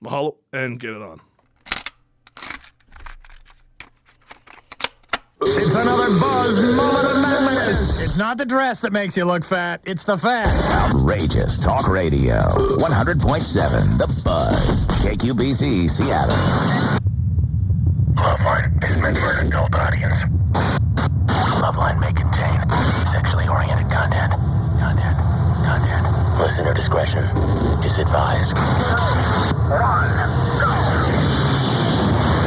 Mahalo, and get it on. It's another Buzz Moment of Madness. It's not the dress that makes you look fat. It's the fat. Outrageous Talk Radio. 100.7 The Buzz. KQBC, Seattle. LoveLine is meant for an adult audience. LoveLine may contain sexually oriented content. Listener discretion is advised.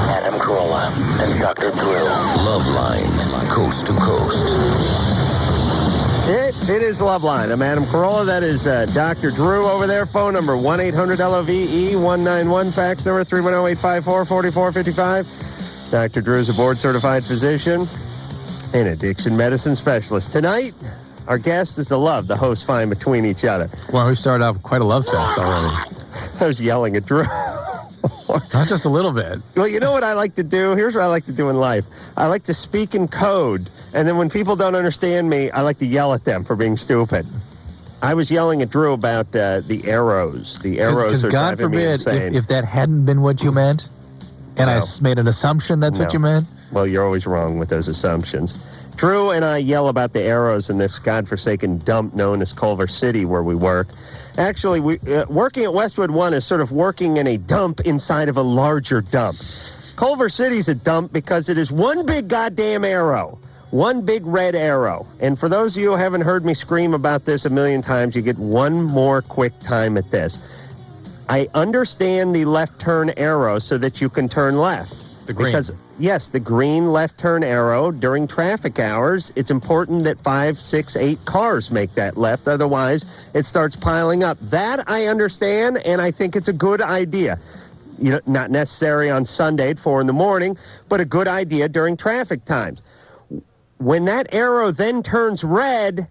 Adam Carolla and Dr. Drew. LoveLine, coast to coast. It is LoveLine. I'm Adam Carolla. That is Dr. Drew over there. Phone number 1-800-LOVE-191. Fax number 310-854-4455. Dr. Drew is a board-certified physician and addiction medicine specialist. Tonight, our guest is the Love. The hosts find between each other. Well, we started out quite a love fest already. I was yelling at Drew. Not just a little bit. Well, you know what I like to do? Here's what I like to do in life. I like to speak in code, and then when people don't understand me, I like to yell at them for being stupid. I was yelling at Drew about the arrows. The arrows are God driving me forbid, insane. if that hadn't been what you meant, and I made an assumption that's what you meant. Well, you're always wrong with those assumptions. Drew and I yell about the arrows in this godforsaken dump known as Culver City where we work. Actually, working at Westwood One is sort of working in a dump inside of a larger dump. Culver City's a dump because it is one big goddamn arrow. One big red arrow. And for those of you who haven't heard me scream about this a million times, you get one more quick time at this. I understand the left turn arrow so that you can turn left. The green. Because, yes, the green left turn arrow during traffic hours, it's important that 5, 6, 8 cars make that left. Otherwise, it starts piling up. That I understand, and I think it's a good idea. You know, not necessary on Sunday at 4 in the morning, but a good idea during traffic times. When that arrow then turns red,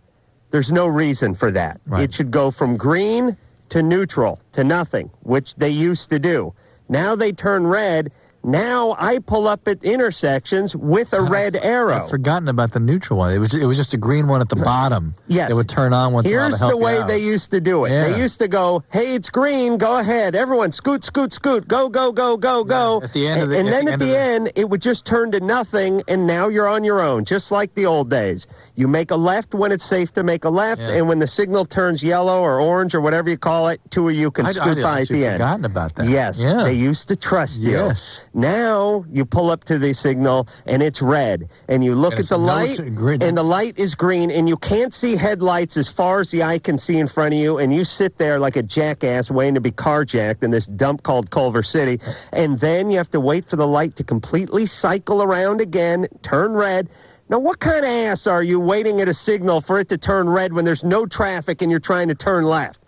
there's no reason for that. Right. It should go from green to neutral to nothing, which they used to do. Now they turn red. Now I pull up at intersections with a red arrow. I've forgotten about the neutral one. It was just a green one at the bottom. Yes. It would turn on once in a while to Here's help the you way out. they used to do it. Yeah. They used to go, hey, it's green, go ahead. Everyone, scoot, scoot, scoot. Go, go, go, go, go. At the end of the- and then at the end, end, it would just turn to nothing, and now you're on your own, just like the old days. You make a left when it's safe to make a left, Yeah. and when the signal turns yellow or orange or whatever you call it, two of you can scoot by at the end. I'd forgotten about that. Yes, Yeah. they used to trust you. Yes. Now you pull up to the signal and it's red, and you look And at it's the light, green. and the light is green, and you can't see headlights as far as the eye can see in front of you, and you sit there like a jackass waiting to be carjacked in this dump called Culver City, and then you have to wait for the light to completely cycle around again, turn red. Now, what kind of ass are you waiting at a signal for it to turn red when there's no traffic and you're trying to turn left?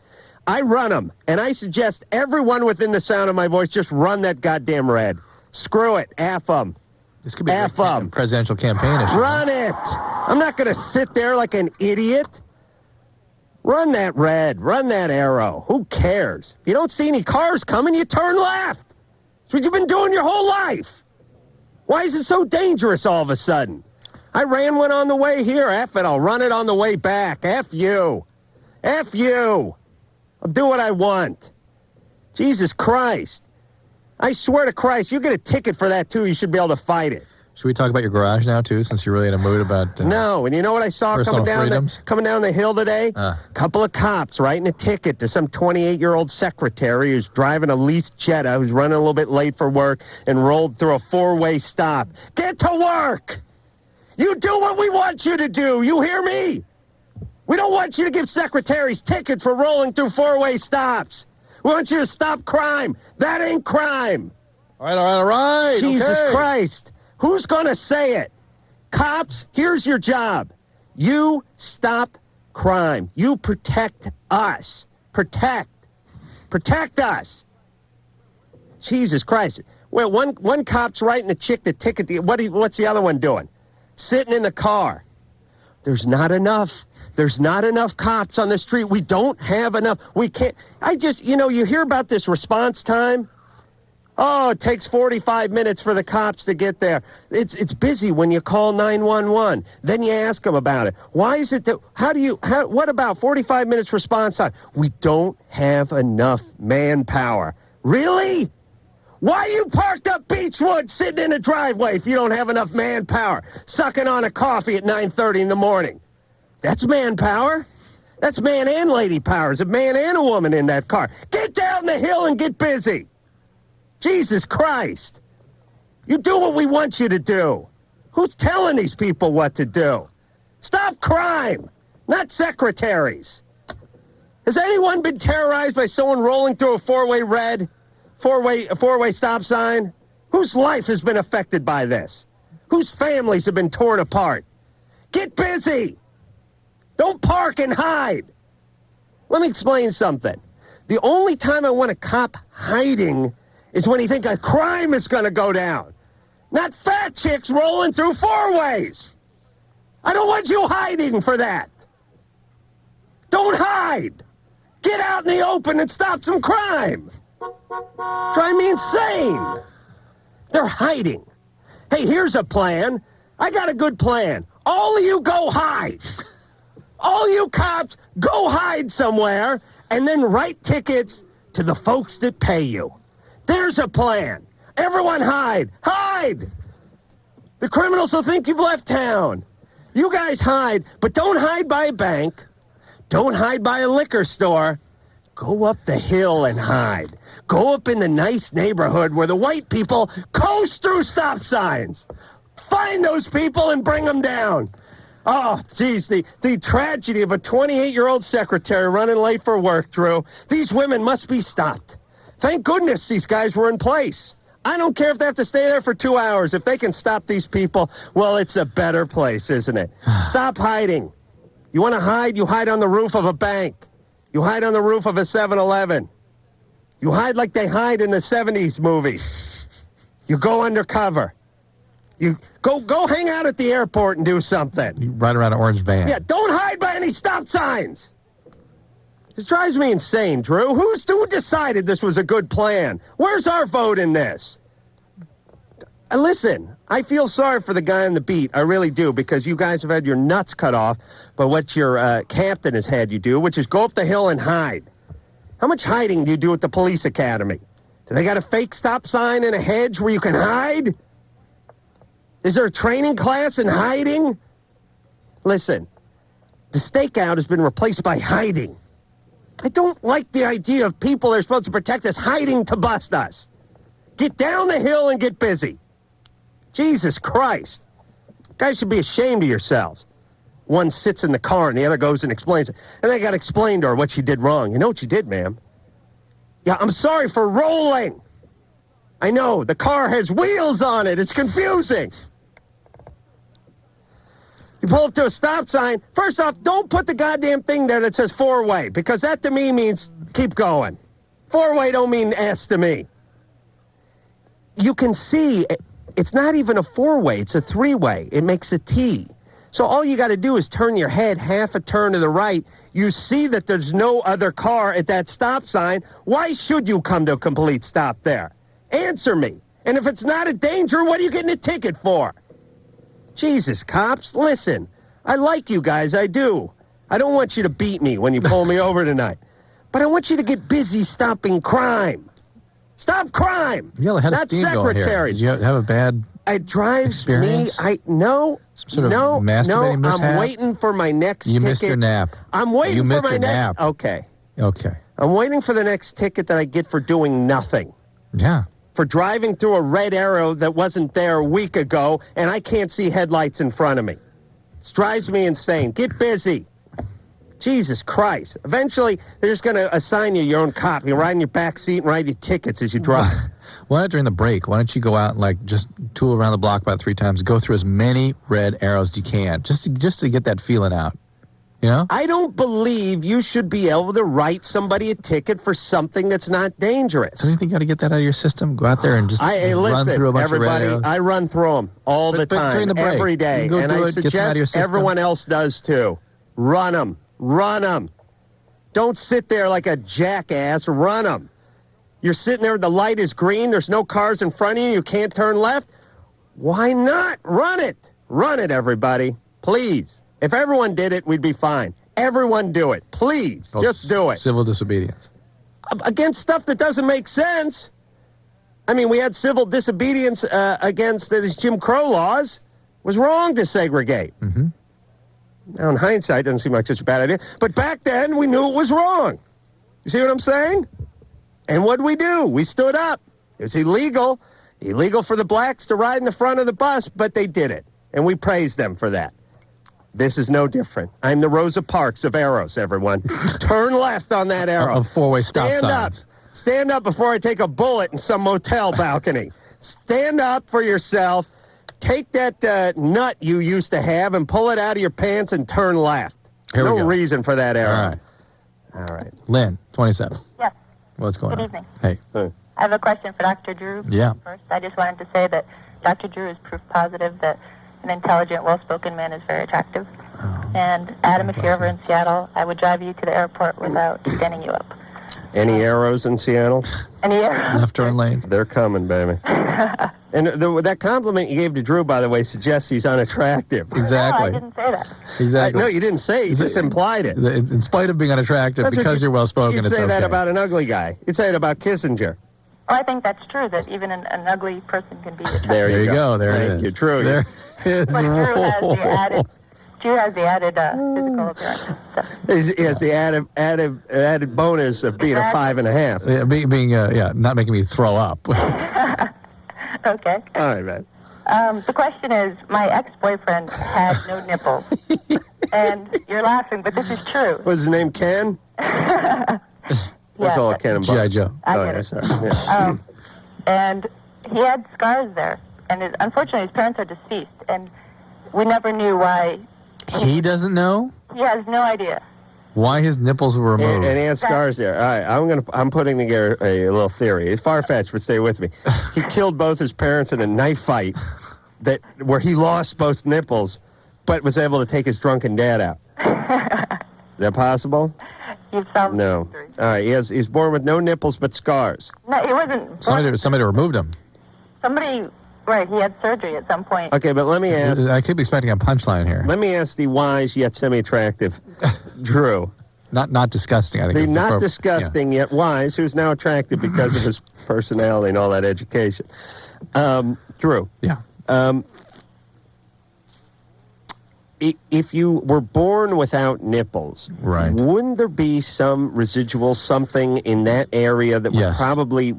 I run them, and I suggest everyone within the sound of my voice just run that goddamn red. Screw it. F them. This could be a F 'em. presidential campaign issue. Run it. I'm not going to sit there like an idiot. Run that red. Run that arrow. Who cares? If you don't see any cars coming, you turn left. That's what you've been doing your whole life. Why is it so dangerous all of a sudden? I ran one on the way here. F it. I'll run it on the way back. F you. F you. I'll do what I want. Jesus Christ. I swear to Christ, you get a ticket for that, too. You should be able to fight it. Should we talk about your garage now, too, since you're really in a mood about... No, and you know what I saw personal coming down the hill today? Couple of cops writing a ticket to some 28-year-old secretary who's driving a leased Jetta, who's running a little bit late for work, and rolled through a 4-way stop. Get to work! You do what we want you to do. You hear me? We don't want you to give secretaries tickets for rolling through 4-way stops. We want you to stop crime. That ain't crime. All right. Jesus okay. Christ. Who's going to say it? Cops, here's your job. You stop crime. You protect us. Protect us. Jesus Christ. Well, one cop's writing the chick the ticket. What's the other one doing? Sitting in the car. There's not enough. There's not enough cops on the street. We don't have enough. We can't. You hear about this response time. Oh, it takes 45 minutes for the cops to get there. It's busy when you call 911. Then you ask them about it. Why is it that, what about 45 minutes response time? We don't have enough manpower. Really? Why you parked up Beechwood sitting in a driveway if you don't have enough manpower, sucking on a coffee at 9:30 in the morning? That's manpower. That's man and lady power. There's a man and a woman in that car. Get down the hill and get busy. Jesus Christ. You do what we want you to do. Who's telling these people what to do? Stop crime, not secretaries. Has anyone been terrorized by someone rolling through a four-way stop sign? Whose life has been affected by this? Whose families have been torn apart? Get busy. Don't park and hide. Let me explain something. The only time I want a cop hiding is when you think a crime is going to go down. Not fat chicks rolling through four-ways. I don't want you hiding for that. Don't hide. Get out in the open and stop some crime. Drive me insane. They're hiding. Hey, here's a plan. I got a good plan. All of you go hide. All you cops, go hide somewhere and then write tickets to the folks that pay you. There's a plan. Everyone hide. Hide! The criminals will think you've left town. You guys hide, but don't hide by a bank. Don't hide by a liquor store. Go up the hill and hide. Go up in the nice neighborhood where the white people coast through stop signs. Find those people and bring them down. Oh, geez, the tragedy of a 28-year-old secretary running late for work, Drew. These women must be stopped. Thank goodness these guys were in place. I don't care if they have to stay there for 2 hours. If they can stop these people, well, it's a better place, isn't it? Stop hiding. You want to hide? You hide on the roof of a bank. You hide on the roof of a 7-Eleven. You hide like they hide in the 70s movies. You go undercover. You go hang out at the airport and do something. You ride around an orange van. Yeah, don't hide by any stop signs. This drives me insane, Drew. Who decided this was a good plan? Where's our vote in this? Listen, I feel sorry for the guy on the beat. I really do, because you guys have had your nuts cut off by what your captain has had you do, which is go up the hill and hide. How much hiding do you do at the police academy? Do they got a fake stop sign in a hedge where you can hide? Is there a training class in hiding? Listen, the stakeout has been replaced by hiding. I don't like the idea of people that are supposed to protect us hiding to bust us. Get down the hill and get busy. Jesus Christ. You guys should be ashamed of yourselves. One sits in the car and the other goes and explains it. And they got to explain to her what she did wrong. You know what you did, ma'am? Yeah, I'm sorry for rolling. I know, the car has wheels on it. It's confusing. You pull up to a stop sign. First off, don't put the goddamn thing there that says four-way, because that to me means keep going. Four-way don't mean S to me. You can see it's not even a four-way. It's a three-way. It makes a T. So all you got to do is turn your head half a turn to the right. You see that there's no other car at that stop sign. Why should you come to a complete stop there? Answer me. And if it's not a danger, what are you getting a ticket for? Jesus, cops, listen. I like you guys, I do. I don't want you to beat me when you pull me over tonight. But I want you to get busy stopping crime. Stop crime, You had not a theme going here. secretaries. Did you have a bad It drives experience? me. No, Some sort of masturbating mishap? I'm waiting for my next You ticket. missed your nap. I'm waiting You for missed my your next. nap. Okay. Okay. I'm waiting for the next ticket that I get for doing nothing. Yeah. For driving through a red arrow that wasn't there a week ago, and I can't see headlights in front of me. It drives me insane. Get busy. Jesus Christ. Eventually, they're just going to assign you your own cop. You ride in your back seat and write your tickets as you drive. Why not during the break? Why don't you go out and like just tool around the block about 3 times, go through as many red arrows as you can, just to get that feeling out. You know? I don't believe you should be able to write somebody a ticket for something that's not dangerous. So you think you got to get that out of your system? Go out there and just run through a bunch everybody, of red arrows? I run through them all the But time, during the break, every day. you can go And do I it, get them out of your suggest system. everyone else does too. Run them. Run them. Don't sit there like a jackass. Run them. You're sitting there, the light is green, there's no cars in front of you, you can't turn left. Why not? Run it. Run it, everybody. Please. If everyone did it, we'd be fine. Everyone do it. Please. Well, just do it. Civil disobedience. against stuff that doesn't make sense. I mean, we had civil disobedience against these Jim Crow laws. It was wrong to segregate. Mm-hmm. Now, in hindsight, doesn't seem like such a bad idea. But back then, we knew it was wrong. You see what I'm saying? And what did we do? We stood up. It was illegal for the blacks to ride in the front of the bus, but they did it. And we praised them for that. This is no different. I'm the Rosa Parks of arrows, everyone. Turn left on that arrow. Of four-way stop signs. Stand up before I take a bullet in some motel balcony. Stand up for yourself. Take that nut you used to have and pull it out of your pants and turn left. No reason for that arrow. All right. Lynn, 27. Yes. What's going on? Good evening. Hey. I have a question for Dr. Drew. Yeah. First, I just wanted to say that Dr. Drew is proof positive that an intelligent, well-spoken man is very attractive. Oh, and Adam, if you're ever in Seattle, I would drive you to the airport without standing you up. Any arrows in Seattle? Any arrows? Left turn lane. They're coming, baby. And that compliment you gave to Drew, by the way, suggests he's unattractive. Exactly. No, I didn't say that. Exactly. No, you didn't say it. You just implied it. In spite of being unattractive, That's because you're well-spoken, You'd it's say that okay. about an ugly guy. You'd say it about Kissinger. Well, I think that's true, that even an ugly person can be attractive. There you go. There it is. Thank you. True. There is. But Drew has the added physical appearance. So. He has the added bonus of being a 5.5. Yeah, not making me throw up. Okay. All right, man. The question is, my ex-boyfriend had no nipples. And you're laughing, but this is true. What's his name, Ken? That's all Ken and G.I. Joe. Sorry. Yeah. And he had scars there. And unfortunately, his parents are deceased. And we never knew why. He doesn't know He has no idea. why his nipples were removed. And he has scars there. All right, I'm putting together a little theory. It's far-fetched, but stay with me. He killed both his parents in a knife fight where he lost both nipples, but was able to take his drunken dad out. Is that possible? You've solved No. the mystery. All right, he's born with no nipples but scars. No, he wasn't. Somebody removed him. Right, he had surgery at some point. Okay, but let me ask. I keep expecting a punchline here. Let me ask the wise yet semi-attractive Drew. Not disgusting, I think. The is not appropriate. disgusting yet wise, who's now attractive because of his personality and all that education. Drew. Yeah. If you were born without nipples, Right. wouldn't there be some residual something in that area that would Yes. probably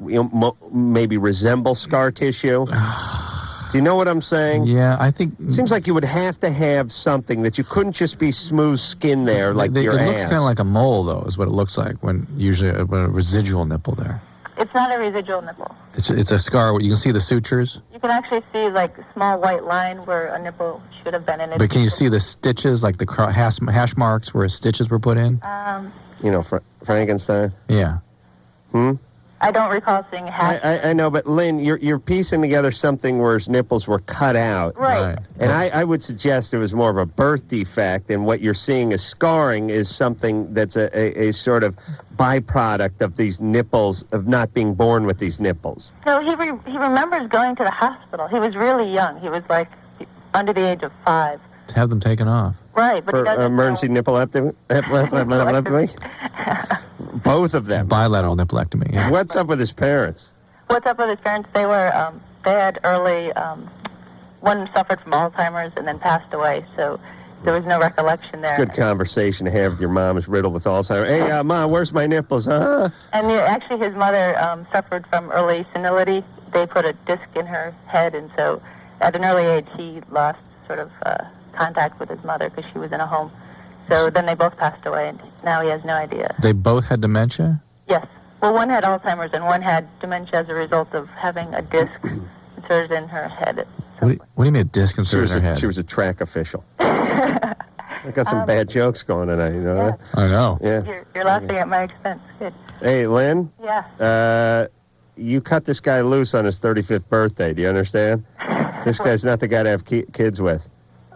maybe resemble scar tissue? Do you know what I'm saying? Yeah, I think... Seems like you would have to have something that you couldn't just be smooth skin there like your It ass. looks kind of like a mole, though, is what it looks like when usually a residual nipple there. It's not a residual nipple. It's a scar. You can see the sutures, You can actually see like a small white line where a nipple should have been in it. but can you see the stitches, like the hash marks where stitches were put in? You know, Frankenstein. Yeah. I don't recall seeing half. I know, but Lynn, you're piecing together something where his nipples were cut out. Right. And I would suggest it was more of a birth defect, and what you're seeing as scarring is something that's a sort of byproduct of these nipples, of not being born with these nipples. No, he remembers going to the hospital. He was really young. He was like under the age of 5. To have them taken off. Right, but For he doesn't emergency know. nipple Both of them. Bilateral nipplectomy. Yeah. What's up with his parents? What's up with his parents? They had early, one suffered from Alzheimer's and then passed away, so there was no recollection there. Good conversation to have with your mom who's riddled with Alzheimer's. Hey, Mom, where's my nipples? And actually his mother suffered from early senility. They put a disc in her head, and so at an early age he lost sort of contact with his mother because she was in a home. So then they both passed away, and now he has no idea. They both had dementia? Yes. Well, one had Alzheimer's, and one had dementia as a result of having a disc inserted in her head. What do you mean a disc inserted in her head? She was a track official. I got some bad jokes going tonight, you know Yeah. that? I know. Yeah. You're laughing at my expense. Good. Hey, Lynn, Yeah. you cut this guy loose on his 35th birthday. Do you understand? This guy's not the guy to have kids with.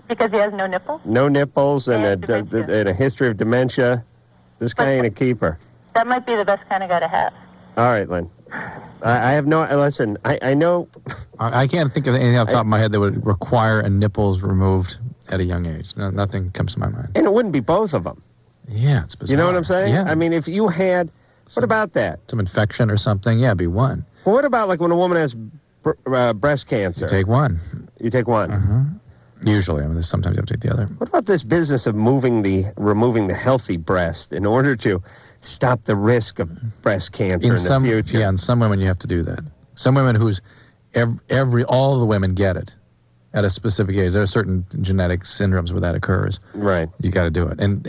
Because he has no nipples? No nipples and And dementia. and a history of dementia. This guy ain't a keeper. That might be the best kind of guy to have. All right, Lynn. I have no... Listen, I know... I can't think of anything off the top of my head that would require a nipples removed at a young age. No, nothing comes to my mind. And it wouldn't be both of them. Yeah, it's bizarre. You know what I'm saying? Yeah. I mean, if you had... What about that? Some infection or something? Yeah, be one. Well, what about like when a woman has breast cancer? You take one. You take one. Mm-hmm. Usually, I mean, sometimes you have to take the other. What about this business of removing the healthy breast in order to stop the risk of breast cancer in the future? Yeah, in some women you have to do that. Some women whose all the women get it at a specific age. There are certain genetic syndromes where that occurs. Right. You got to do it. And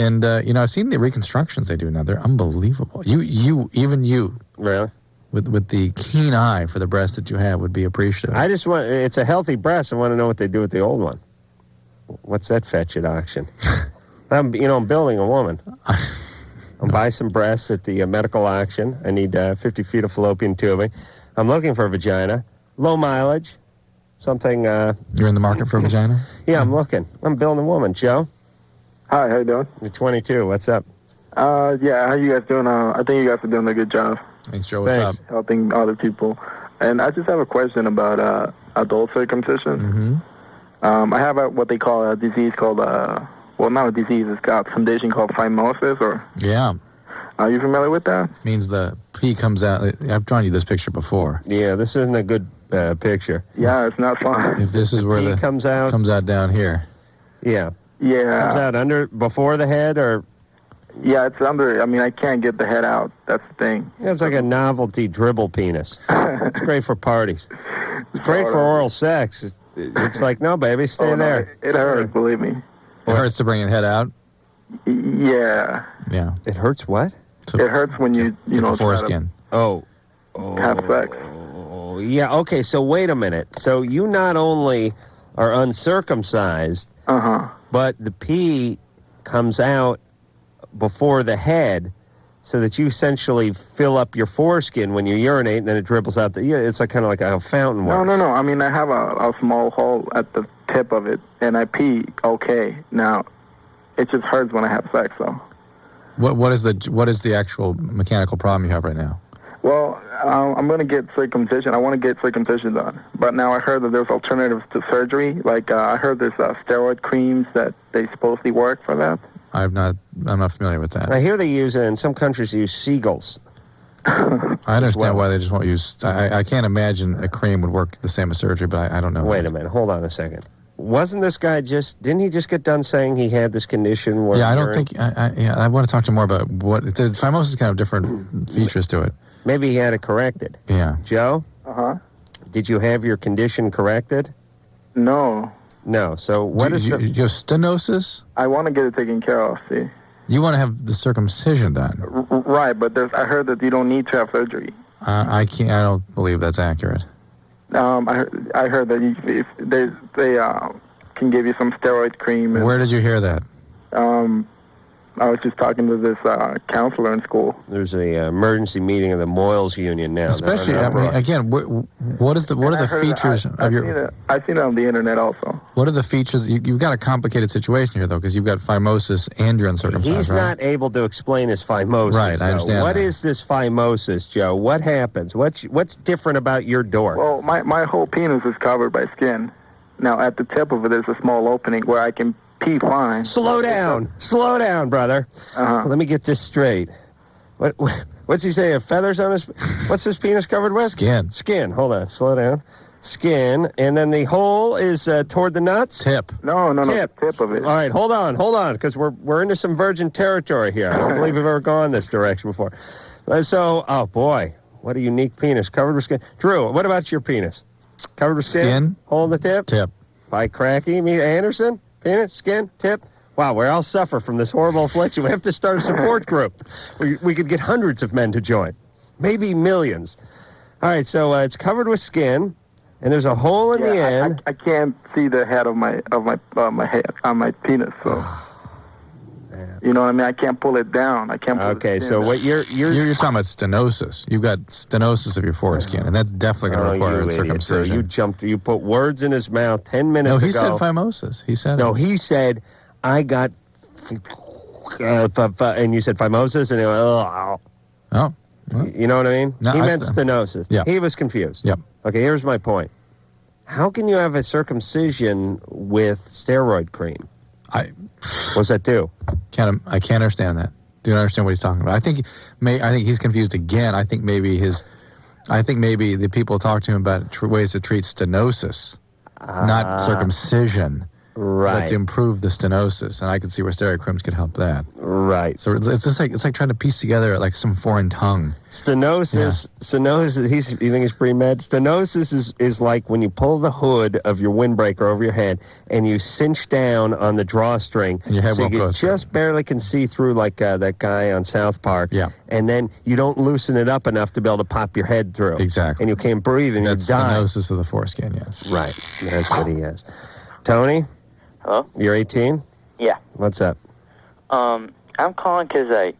you know, I've seen the reconstructions they do now. They're unbelievable. Even you. Really? With the keen eye for the breast that you have would be appreciative. It's a healthy breast. I want to know what they do with the old one. What's that fetch at auction? I'm building a woman. I'll buy some breasts at the medical auction. I need 50 feet of fallopian tubing. I'm looking for a vagina. Low mileage. Something... You're in the market for a vagina? Yeah, I'm looking. I'm building a woman. Joe? Hi, how you doing? You're 22. What's up? Yeah, how you guys doing? I think you guys are doing a good job. Thanks, Joe. What's up? Helping other people. And I just have a question about adult circumcision. Mm-hmm. I have what they call a disease called, well, not a disease, it's got a condition called phimosis, or... Yeah. Are you familiar with that? Means the pee comes out. I've drawn you this picture before. Yeah, this isn't a good picture. Yeah, it's not fun. If this is where pee comes out down here. Yeah. Yeah. Comes out before the head, or... Yeah, it's under. I mean, I can't get the head out. That's the thing. Yeah, it's like a novelty dribble penis. It's great for parties. It's great for oral sex. It's like, no, baby, stay there. No, it hurts, believe me. It hurts to bring your head out? Yeah. Yeah. It hurts what? It hurts when you know, foreskin. Oh. Have sex. Oh, yeah, okay, so wait a minute. So you not only are uncircumcised, but the pee comes out before the head, so that you essentially fill up your foreskin when you urinate, and then it dribbles out. It's like kind of like a fountain. No. I mean, I have a small hole at the tip of it, and I pee okay. Now, it just hurts when I have sex, though. What is the actual mechanical problem you have right now? Well, I'm going to get circumcision. I want to get circumcision done. But now I heard that there's alternatives to surgery. Like, I heard there's steroid creams that they supposedly work for that. I'm not familiar with that. I hear they use in some countries they use seagulls. I understand why they just won't use. I can't imagine a cream would work the same as surgery, but I don't know. Wait a minute, hold on a second. Wasn't this guy didn't he just get done saying he had this condition where... Yeah, I don't think... I want to talk to you more about what... The phimosis is kind of different features to it. Maybe he had it corrected. Yeah. Joe? Uh-huh. Did you have your condition corrected? No. No, so what is you have stenosis? I want to get it taken care of, see. You want to have the circumcision done? Right, but I heard that you don't need to have surgery. I don't believe that's accurate. I heard that they can give you some steroid cream. Where did you hear that? I was just talking to this counselor in school. There's a emergency meeting of the Moyles Union now. Especially, I mean, again, what are the features of your... I've seen it on the internet also. What are the features? You've got a complicated situation here, though, because you've got phimosis and you're uncircumcised, He's not able to explain his phimosis. Right, I understand. What is this phimosis, Joe? What happens? What's different about your door? Well, my whole penis is covered by skin. Now, at the tip of it, there's a small opening where I can pee fine. Slow down, brother. Let me get this straight. What's he saying? Feathers on his... What's his penis covered with? Skin. Hold on. Slow down. Skin. And then the hole is toward the nuts? Tip. No. Tip of it. All right, hold on, because we're into some virgin territory here. I don't believe we've ever gone this direction before. Oh boy, what a unique penis. Covered with skin. Drew, what about your penis? Covered with skin? Hole in the tip? Tip. By Cracky, me, Anderson? Penis, skin, tip. Wow, we all suffer from this horrible affliction. We have to start a support group. We could get hundreds of men to join, maybe millions. All right, so it's covered with skin, and there's a hole in the end. I can't see the head of my head on my penis, so you know what I mean. I can't pull it down. I can't. Okay, so what you're talking about stenosis. You've got stenosis of your foreskin, and that's definitely going to require circumcision. You put words in his mouth 10 minutes ago. No, he said phimosis. He said no. He said I got, and you said phimosis, and he went, oh. Well, you know what I mean? No, he meant stenosis. Yeah. He was confused. Yep. Okay, here's my point. How can you have a circumcision with steroid cream? What's that do? I can't understand that. Do you understand what he's talking about? I think he's confused again. I think maybe the people talk to him about ways to treat stenosis, not circumcision. Right. But to improve the stenosis, and I can see where stereochrome could help that. Right. So it's just like trying to piece together like some foreign tongue. Stenosis. You think he's pre-med? Stenosis is like when you pull the hood of your windbreaker over your head and you cinch down on the drawstring, and your head so won't you go through. just barely can see through, like that guy on South Park. Yeah. And then you don't loosen it up enough to be able to pop your head through. Exactly. And you can't breathe and That's you die. stenosis of the foreskin. Yes. Right. That's what he has. Tony. Hello? You're 18? Yeah. What's up? I'm calling because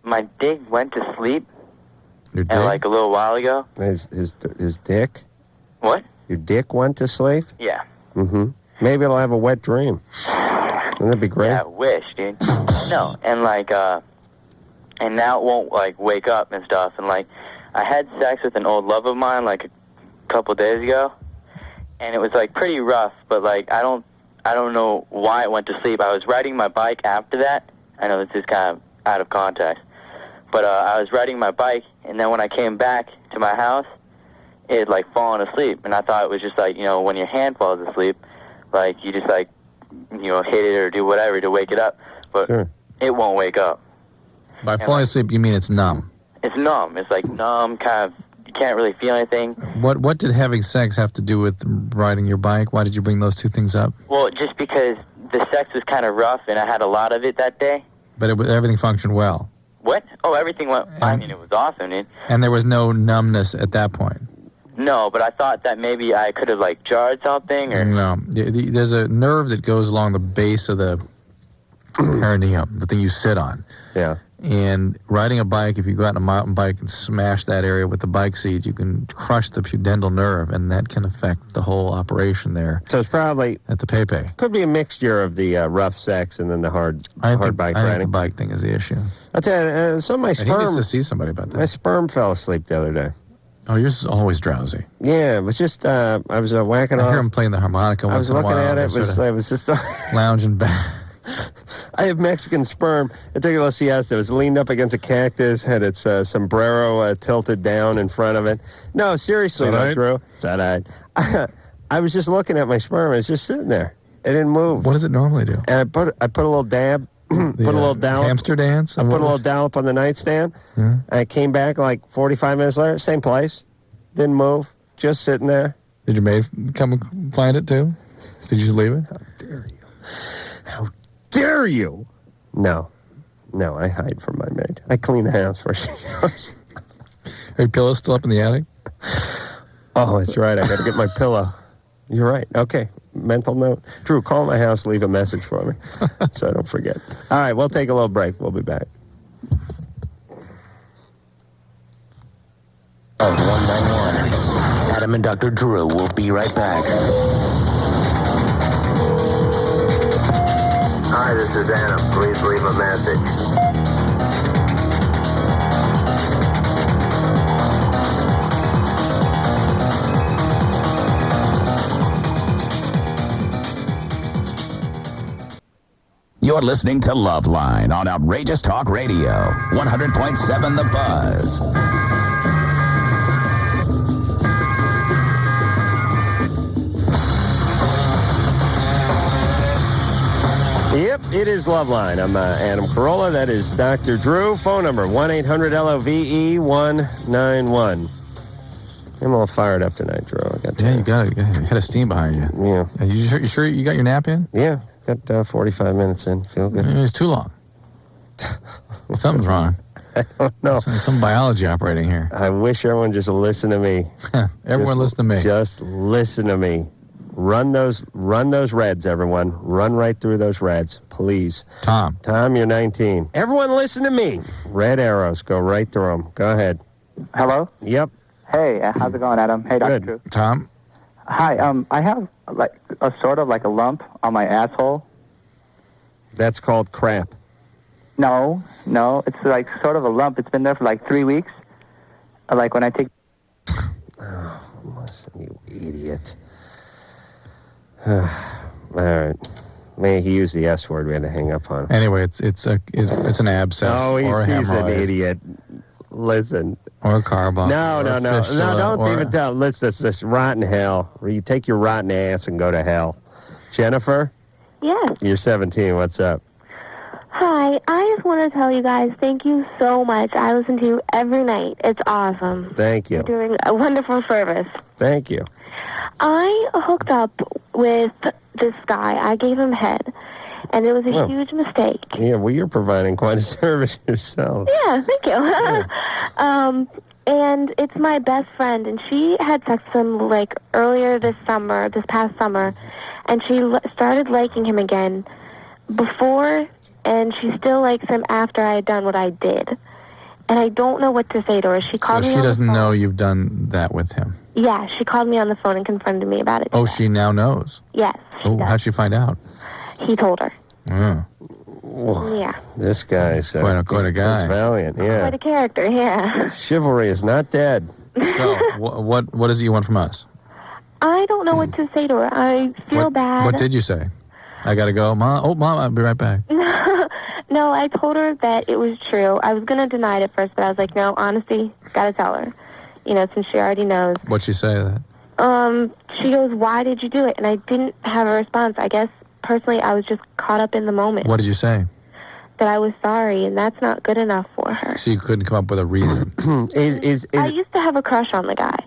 my dick went to sleep. Your dick? Like a little while ago. His dick? What? Your dick went to sleep? Yeah. Mm-hmm. Maybe it'll have a wet dream. Wouldn't that be great? Yeah, I wish, dude. No, and and now it won't wake up and stuff. And I had sex with an old love of mine a couple days ago, and it was pretty rough. But I don't know why it went to sleep. I was riding my bike after that. I know this is kind of out of context. But I was riding my bike, and then when I came back to my house, it had, fallen asleep. And I thought it was just, when your hand falls asleep, you just, hit it or do whatever to wake it up. But Sure. It won't wake up. By falling asleep, you mean it's numb? It's numb. It's, numb, kind of, you can't really feel anything. What did having sex have to do with riding your bike? Why did you bring those two things up? Well, just because the sex was kind of rough, and I had a lot of it that day. But everything functioned well. What? Oh, everything went. I mean, it was awesome, dude. And there was no numbness at that point. No, but I thought that maybe I could have jarred something or. No, there's a nerve that goes along the base of the perineum, the thing you sit on. Yeah. And riding a bike, if you go out on a mountain bike and smash that area with the bike seat, you can crush the pudendal nerve, and that can affect the whole operation there. So it's probably at the pepe. Could be a mixture of the rough sex and then the hard bike I riding. think the bike thing is the issue. I'll tell you, some of my He sperm. needs to see somebody about that. My sperm fell asleep the other day. Oh, yours is always drowsy. Yeah, it was just I was whacking off. I hear him playing the harmonica I once was in a looking while. at it. They're It was just. lounging back. I have Mexican sperm. I took a siesta. It was leaned up against a cactus, had its sombrero tilted down in front of it. No, seriously, though, Drew. It's all right. I was just looking at my sperm. It was just sitting there. It didn't move. What does it normally do? And I put a little dab, put a little dollop. Hamster dance? I put a little dollop on the nightstand. Yeah. And I came back 45 minutes later, same place. Didn't move. Just sitting there. Did your maid come find it too? Did you leave it? How dare you? How dare you? No, I hide from my maid. I clean the house for she goes. Are your pillows still up in the attic? Oh, that's right. I got to get my pillow. You're right. Okay. Mental note. Drew, call my house, leave a message for me so I don't forget. All right, we'll take a little break. We'll be back. Of 191. Adam and Dr. Drew will be right back. Hi, this is Adam. Please leave a message. You're listening to LoveLine on Outrageous Talk Radio, 100.7 The Buzz. Yep, it is LoveLine. I'm Adam Carolla. That is Dr. Drew. Phone number 1-800-LOVE-191. I'm all fired up tonight, Drew. You got it. You had a steam behind you. Yeah. You sure you got your nap in? Yeah, got 45 minutes in. Feel good. It's too long. Something's wrong. I don't know. Some biology operating here. I wish everyone just listened to me. Everyone listen to me. Just listen to me. Run those reds, everyone. Run right through those reds, please. Tom, you're 19. Everyone listen to me. Red arrows, go right through them. Go ahead. Hello? Yep. Hey, how's it going, Adam? Hey, Dr. Good. Drew. Tom, Hi, I have a sort of a lump on my asshole. That's called crap. No, it's sort of a lump. It's been there for 3 weeks. When I take... Oh, listen, you idiot. All right. Man, he used the S word. We had to hang up on him. Anyway, it's an abscess Oh, or a he's an hemorrhoid idiot. Listen. or a carbon. No, or a no. fistula, Don't or- even tell. Listen, this rotten hell. You take your rotten ass and go to hell. Jennifer, Yes. you're 17. What's up? Hi. I just want to tell you guys thank you so much. I listen to you every night. It's awesome. Thank you. You're doing a wonderful service. Thank you. I hooked up with this guy. I gave him head, and it was a Well. huge mistake. Yeah, well, you're providing quite a service yourself. Yeah, thank you. And it's my best friend, and she had sex with him like earlier this past summer, and she started liking him again before, and she still likes him after I had done what I did. And I don't know what to say to her. She So called me she on the doesn't phone. know you've done that with him. Yeah, she called me on the phone and confronted me about it. Oh, she now knows. Yes, she Oh, does. how'd she find out? He told her. Oh, Yeah. This guy's quite a guy. he's valiant. Yeah. Quite a character, yeah. Chivalry is not dead. So, what is it you want from us? I don't know what to say to her. I feel bad. What did you say? I gotta go, Mom. Oh, Mom, I'll be right back. No, I told her that it was true. I was going to deny it at first, but I was like, no, honestly, got to tell her. You know, since she already knows. What'd she say? That? She goes, why did you do it? And I didn't have a response. I guess, personally, I was just caught up in the moment. What did you say? That I was sorry, and that's not good enough for her. So you couldn't come up with a reason. I used to have a crush on the guy.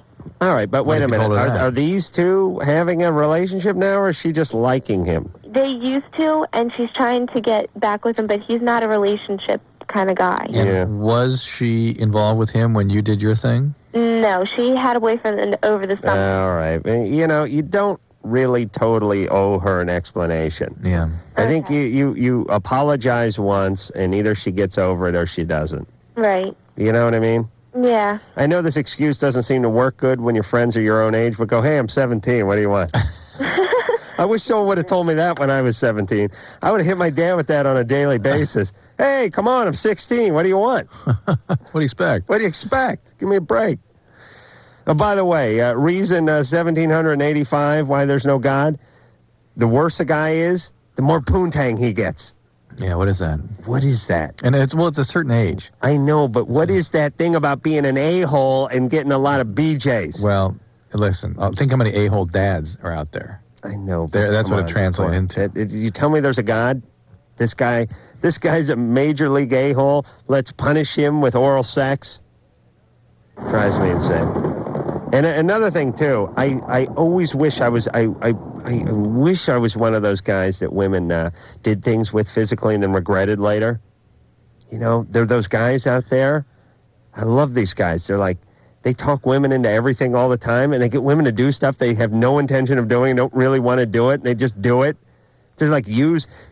All right, but wait What a if you minute. told her that? Are these two having a relationship now, or is she just liking him? They used to, and she's trying to get back with him, but he's not a relationship kind of guy. And was she involved with him when you did your thing? No, she had a boyfriend over the summer. All right. You know, you don't really totally owe her an explanation. Yeah. I think you apologize once, and either she gets over it or she doesn't. Right. You know what I mean? Yeah. I know this excuse doesn't seem to work good when your friends are your own age, but go, hey, I'm 17. What do you want? I wish someone would have told me that when I was 17. I would have hit my dad with that on a daily basis. Hey, come on, I'm 16. What do you want? What do you expect? What do you expect? Give me a break. By the way, reason 1785 why there's no God, the worse a guy is, the more poontang he gets. Yeah, what is that? What is that? And it's a certain age. I know, but what is that thing about being an a-hole and getting a lot of BJs? Well, listen, think how many a-hole dads are out there. I know. That's what it translates into. You tell me there's a God? This guy's a major league a-hole. Let's punish him with oral sex. Drives me insane. And another thing too, I always wish I was I wish I was one of those guys that women did things with physically and then regretted later. You know, there are those guys out there. I love these guys. They're like, they talk women into everything all the time, and they get women to do stuff they have no intention of doing, don't really want to do it, and they just do it. They're like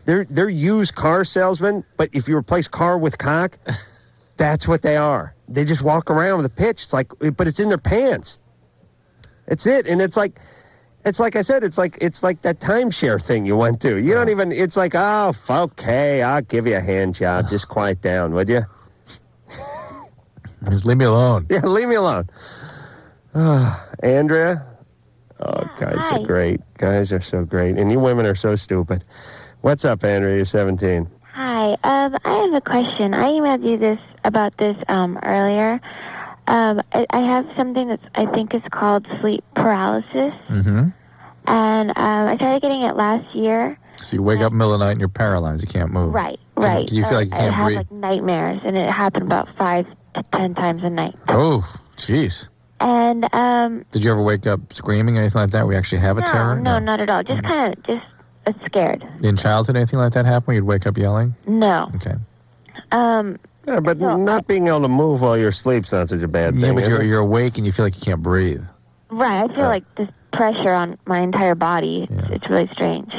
they're used car salesmen, but if you replace car with cock, that's what they are. They just walk around with a pitch. It's like, but it's in their pants. It's it, and it's like I said, it's like that timeshare thing you went to. You don't even. It's like, oh, okay, I'll give you a hand job. Just quiet down, would you? Just leave me alone. Yeah, leave me alone. Andrea, guys hi. are great. Guys are so great, and you women are so stupid. What's up, Andrea? You're 17. Hi. I have a question. I emailed you about this earlier. I have something that I think is called sleep paralysis. Mm-hmm. And I started getting it last year. So you wake up in the middle of the night and you're paralyzed. You can't move. Right. Do you feel like you I can't have breathe? like nightmares, and it happened about 5 to 10 times a night. Oh, jeez. And Did you ever wake up screaming or anything like that? We actually have a terror? No, not at all. Just kind of scared. In childhood, anything like that happen where you'd wake up yelling? No. Okay. Yeah, but not being able to move while you're asleep sounds such a bad thing. Yeah, but is it? you're awake and you feel like you can't breathe. Right. I feel like this pressure on my entire body. It's really strange.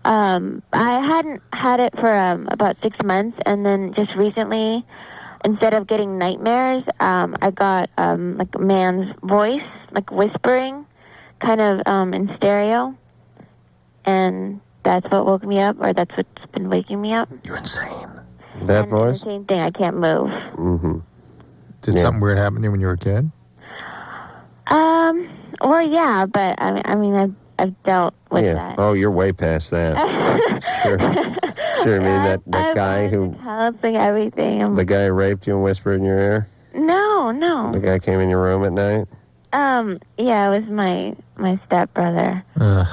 I hadn't had it for about 6 months, and then just recently, instead of getting nightmares, I got like a man's voice, like whispering, kind of in stereo, and that's what woke me up, or that's what's been waking me up. You're insane. That voice? The same thing. I can't move. Mm-hmm. Did something weird happen to you when you were a kid? Well, yeah, but I mean, I've I've dealt with that. Oh, you're way past that. Sure. I mean, that guy who... Counseling, everything. The guy who raped you and whispered in your ear? No. The guy came in your room at night? Yeah, it was my stepbrother. Ugh.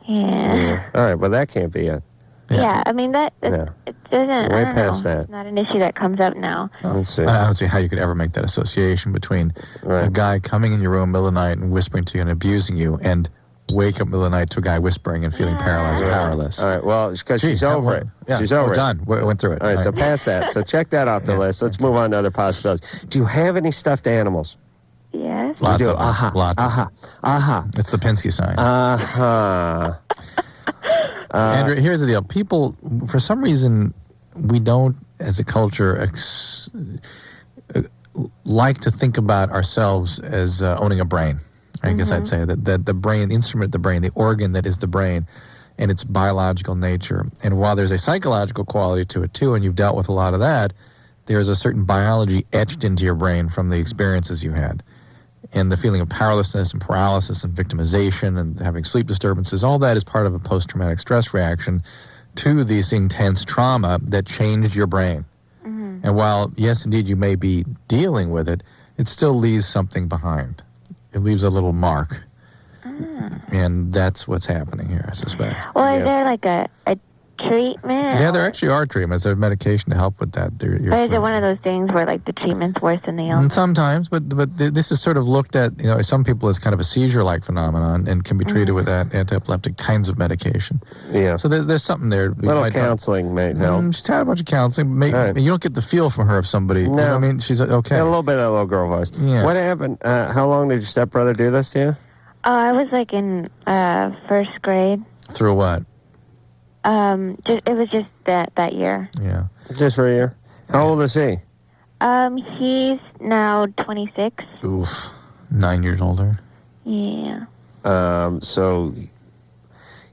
Yeah. All right, well, that can't be it. Yeah, I mean, it doesn't... Way I don't past know. that. It's not an issue that comes up now. Let's see. I don't see how you could ever make that association between a guy coming in your room middle of the night and whispering to you and abusing you and wake up middle of the night to a guy whispering and feeling paralyzed and powerless. All right, well, because she's over it. Yeah. She's over it. Done. We went through it. All right, so past that. So check that off the list. Let's move on to other possibilities. Do you have any stuffed animals? Yes. Lots you do. of them. Lots of them. It's the Penske sign. Andrew, here's the deal. People, for some reason, we don't, as a culture, like to think about ourselves as owning a brain. I guess I'd say that the brain, the instrument of the brain, the organ that is the brain, and its biological nature. And while there's a psychological quality to it too, and you've dealt with a lot of that, there's a certain biology etched into your brain from the experiences you had. And the feeling of powerlessness and paralysis and victimization and having sleep disturbances, all that is part of a post-traumatic stress reaction to this intense trauma that changed your brain. And while, yes, indeed, you may be dealing with it, it still leaves something behind. It leaves a little mark. And that's what's happening here, I suspect. Well, is there like a treatment? Yeah, there actually are treatments. There's medication to help with that. Or is it one of those things where like the treatment's worse than the illness? Sometimes, but this is sort of looked at, some people as kind of a seizure-like phenomenon and can be treated with that anti-epileptic kinds of medication. Yeah. So there's something there. Little counseling may help. She's had a bunch of counseling. You don't get the feel from her of somebody. No. You know what I mean? She's okay. A little bit of that little girl voice. Yeah. What happened? How long did your stepbrother do this to you? Oh, I was like in first grade. Through what? It was just that year. Yeah. Just for a year? How old is he? He's now 26. Oof. 9 years older. Yeah. So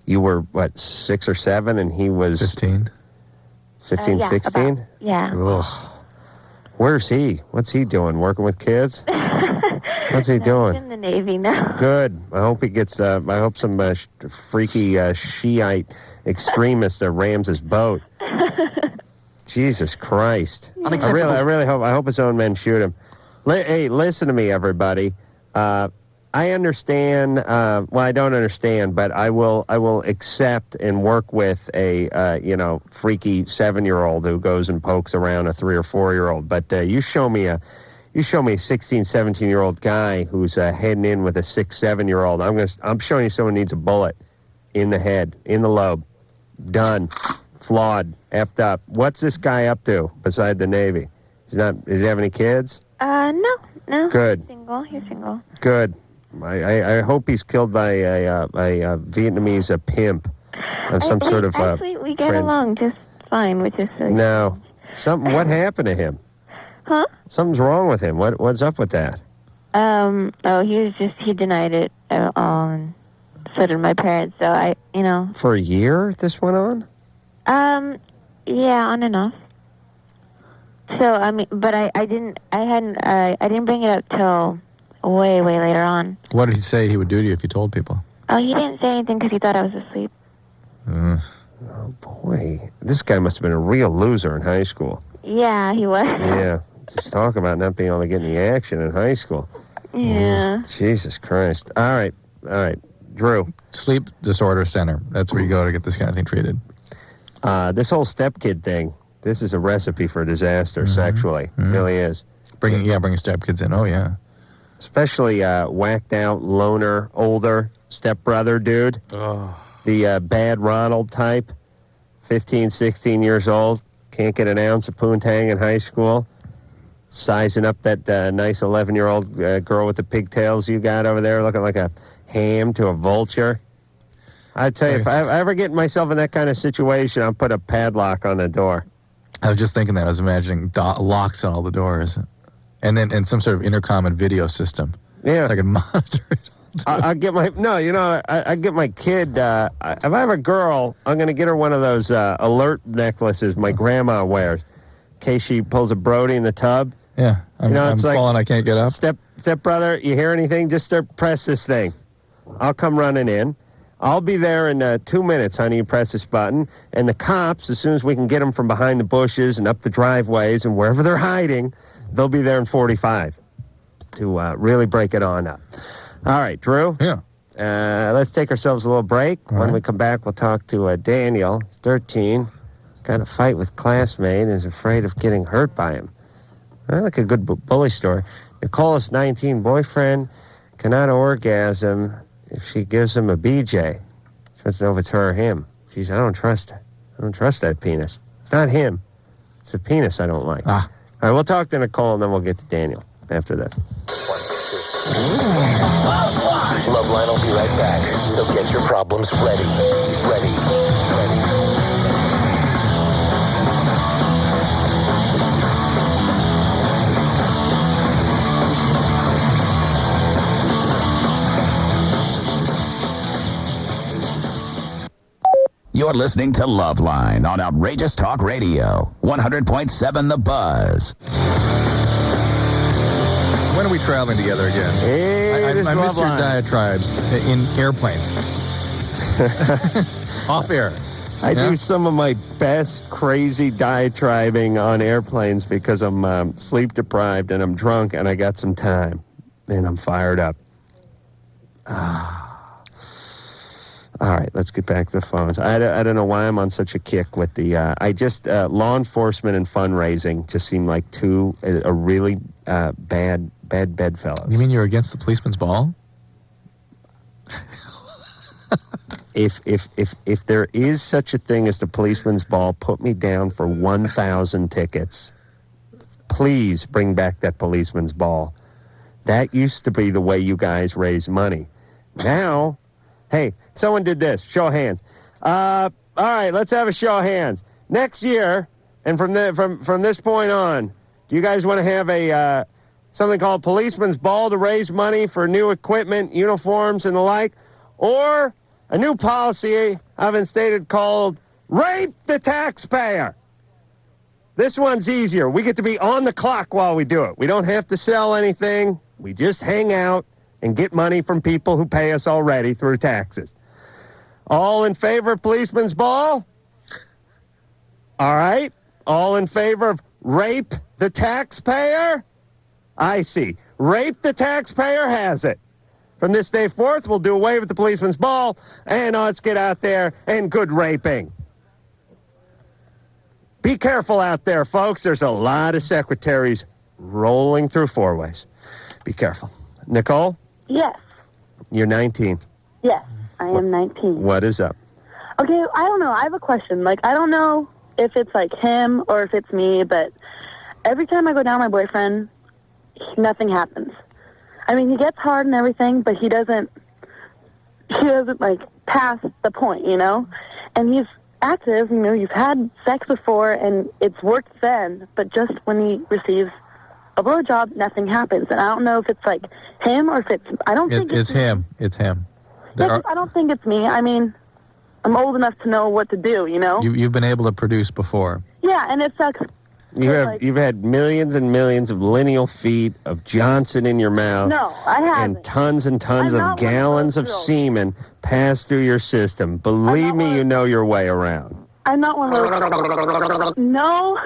you were, 6 or 7, and he was... 15. 15, 16? Yeah. Ugh. Where's he? What's he doing? Working with kids? What's he doing? He's in the Navy now. Good. I hope he gets, I hope some freaky Shiite extremist rams his boat. Jesus Christ. I really hope his own men shoot him. Hey, listen to me, everybody. I understand, I don't understand, but I will accept and work with a, freaky 7-year-old who goes and pokes around a 3 or 4-year-old. But you show me a 16, 17-year-old guy who's heading in with a 6, 7-year-old. I'm showing you someone needs a bullet in the head, in the lobe. Done. Flawed. Effed up. What's this guy up to beside the Navy? Does he have any kids? No. Good. He's single. Good. I hope he's killed by a Vietnamese pimp of some sort of. Actually, we get along just fine, which is. No. What happened to him? Huh? Something's wrong with him. What's up with that? He denied it all, and so did my parents. So For a year, this went on. Yeah, on and off. So but I didn't bring it up till way later on. What did he say he would do to you if you told people? Oh, he didn't say anything because he thought I was asleep. Oh boy, this guy must have been a real loser in high school. Yeah, he was. Yeah, just talk about not being able to get any action in high school. Yeah. Jesus Christ. All right, Drew. Sleep Disorder Center. That's where you go to get this kind of thing treated. This whole stepkid thing. This is a recipe for disaster sexually. It really is. Bringing stepkids in. Oh yeah. Especially whacked out, loner, older stepbrother dude. Oh. The bad Ronald type. 15, 16 years old. Can't get an ounce of poontang in high school. Sizing up that nice 11-year-old girl with the pigtails you got over there, looking like a ham to a vulture. I tell you, if I ever get myself in that kind of situation, I'll put a padlock on the door. I was just thinking that. I was imagining locks on all the doors. And some sort of intercom and video system. Yeah. So I can monitor it. I get my kid. If I have a girl, I'm going to get her one of those alert necklaces my grandma wears, in case she pulls a Brody in the tub. Yeah, I'm it's falling. I can't get up. Step brother, you hear anything? Just press this thing. I'll come running in. I'll be there in 2 minutes, honey. You press this button. And the cops, as soon as we can get them from behind the bushes and up the driveways and wherever they're hiding, they'll be there in 45 to really break it on up. All right, Drew? Yeah. Let's take ourselves a little break. When we come back, we'll talk to Daniel. He's 13. Got a fight with classmate and is afraid of getting hurt by him. Like a good bully story. Nicole is 19. Boyfriend cannot orgasm if she gives him a BJ. She wants to know if it's her or him. I don't trust her. I don't trust that penis. It's not him. It's the penis I don't like. All right, we'll talk to Nicole, and then we'll get to Daniel after that. LoveLine will be right back, so get your problems ready. Ready. You're listening to LoveLine on Outrageous Talk Radio, 100.7 The Buzz. When are we traveling together again? I miss your diatribes in airplanes. Off air. I do some of my best crazy diatribing on airplanes because I'm sleep deprived and I'm drunk and I got some time and I'm fired up. All right, let's get back to the phones. I don't know why I'm on such a kick with the... law enforcement and fundraising just seem like two really bad bedfellows. You mean you're against the policeman's ball? If there is such a thing as the policeman's ball, put me down for 1,000 tickets. Please bring back that policeman's ball. That used to be the way you guys raise money. Now... Hey, someone did this. Show of hands. All right, let's have a show of hands. Next year, and from this point on, do you guys want to have a something called Policeman's Ball to raise money for new equipment, uniforms, and the like, or a new policy I've instated called Rape the Taxpayer? This one's easier. We get to be on the clock while we do it. We don't have to sell anything. We just hang out and get money from people who pay us already through taxes. All in favor of Policeman's Ball? All right. All in favor of Rape the Taxpayer? I see. Rape the Taxpayer has it. From this day forth, we'll do away with the Policeman's Ball, and let's get out there and good raping. Be careful out there, folks. There's a lot of secretaries rolling through four-ways. Be careful. Nicole? Yes. You're 19. Yes, I am 19. What is up? Okay, I don't know. I have a question. Like, I don't know if it's like him or if it's me, but every time I go down my boyfriend, nothing happens. I mean, he gets hard and everything, but he doesn't like pass the point, you know? And he's active, you know, you've had sex before and it's worked then, but just when he receives a blowjob, nothing happens. And I don't know if it's like him or if it's... I don't think it's him. It's him. I don't think it's me. I mean, I'm old enough to know what to do, you know? You've been able to produce before. Yeah, and it sucks. You've had millions and millions of lineal feet of Johnson in your mouth. No, I haven't. And tons of gallons of semen pass through your system. Believe me, you know your way around. I'm not one of those... No.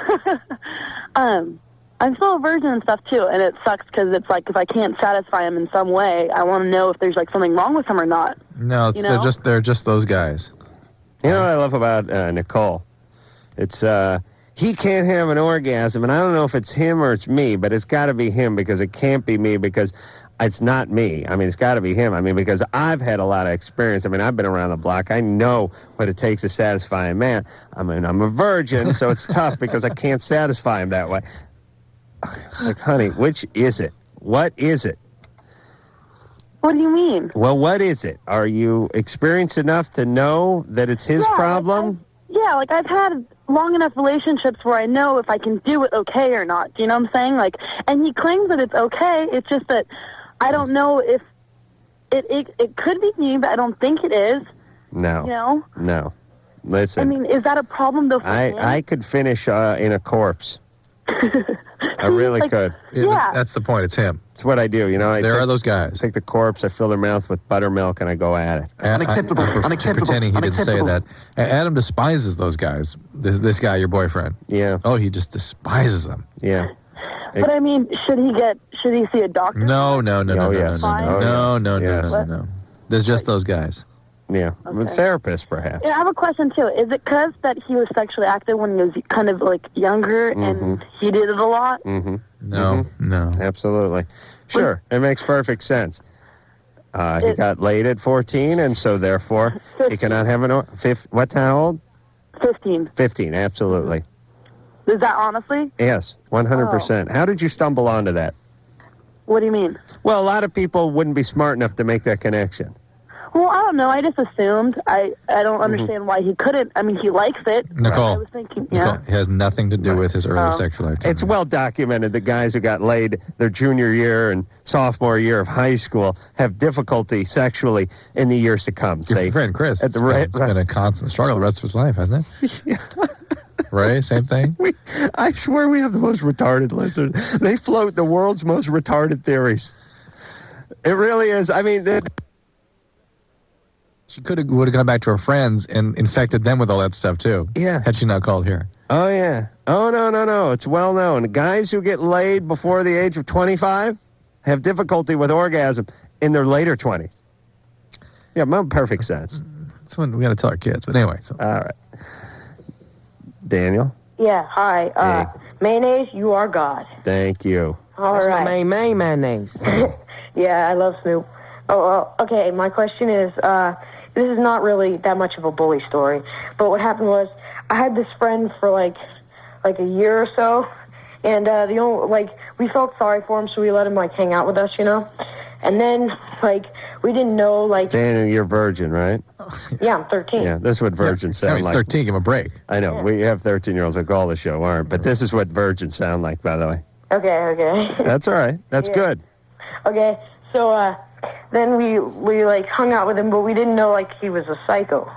I'm still a virgin and stuff, too, and it sucks because it's like if I can't satisfy him in some way, I want to know if there's like something wrong with him or not. No, they're just those guys. You know what I love about Nicole? It's he can't have an orgasm, and I don't know if it's him or it's me, but it's got to be him because it can't be me because it's not me. I mean, it's got to be him. I mean, because I've had a lot of experience. I mean, I've been around the block. I know what it takes to satisfy a man. I mean, I'm a virgin, so it's tough because I can't satisfy him that way. It's like, honey, which is it? What is it? What do you mean? Well, what is it? Are you experienced enough to know that it's his problem? Like I've had long enough relationships where I know if I can do it okay or not. Do you know what I'm saying? Like, and he claims that it's okay. It's just that I don't know if it could be me, but I don't think it is. No. You know? No. Listen. I mean, is that a problem though for him? I could finish in a corpse. I really could. Yeah. That's the point. It's him. It's what I do. You know, There are those guys. I take the corpse, I fill their mouth with buttermilk, and I go at it. Unacceptable. I'm pretending he didn't say that. Adam despises those guys. This guy, your boyfriend. Yeah. Oh, he just despises them. Yeah. But I mean, should he see a doctor? No. Yes. There's just those guys. Yeah. A therapist, perhaps. Yeah, I have a question too. Is it because that he was sexually active when he was kind of like younger and he did it a lot? Mm-hmm. No. Absolutely. Sure. It makes perfect sense. He got laid at 14, and so therefore he cannot have how old? 15. 15, absolutely. Is that honestly? Yes, 100%. How did you stumble onto that? What do you mean? Well, a lot of people wouldn't be smart enough to make that connection. Well, I don't know. I just assumed. I don't understand why he couldn't. I mean, he likes it. Nicole. I was thinking, Nicole, it has nothing to do with his early sexual activity. It's well documented that guys who got laid their junior year and sophomore year of high school have difficulty sexually in the years to come. Your friend Chris. It's been a constant struggle the rest of his life, hasn't it? Right? Same thing? I swear we have the most retarded listeners. They float the world's most retarded theories. It really is. I mean, she would have gone back to her friends and infected them with all that stuff, too. Yeah. Had she not called here. Oh, yeah. Oh, no. It's well known. Guys who get laid before the age of 25 have difficulty with orgasm in their later 20s. Yeah, perfect sense. That's when we got to tell our kids. But anyway. So. All right. Daniel? Yeah, hi. Mayonnaise, you are God. Thank you. All That's right. my main mayonnaise. Yeah, I love Snoop. Oh, okay, my question is, this is not really that much of a bully story, but what happened was I had this friend for like a year or so, and we felt sorry for him, so we let him like hang out with us, you know? And then we didn't know Daniel, you're virgin, right? Yeah, I'm 13. Yeah, this is what virgins sound he's like. 13, give him a break. I know, we have 13-year-olds that call the show, aren't, but this is what virgins sound like, by the way. Okay. That's all right. That's good. Okay, so then we hung out with him, but we didn't know he was a psycho,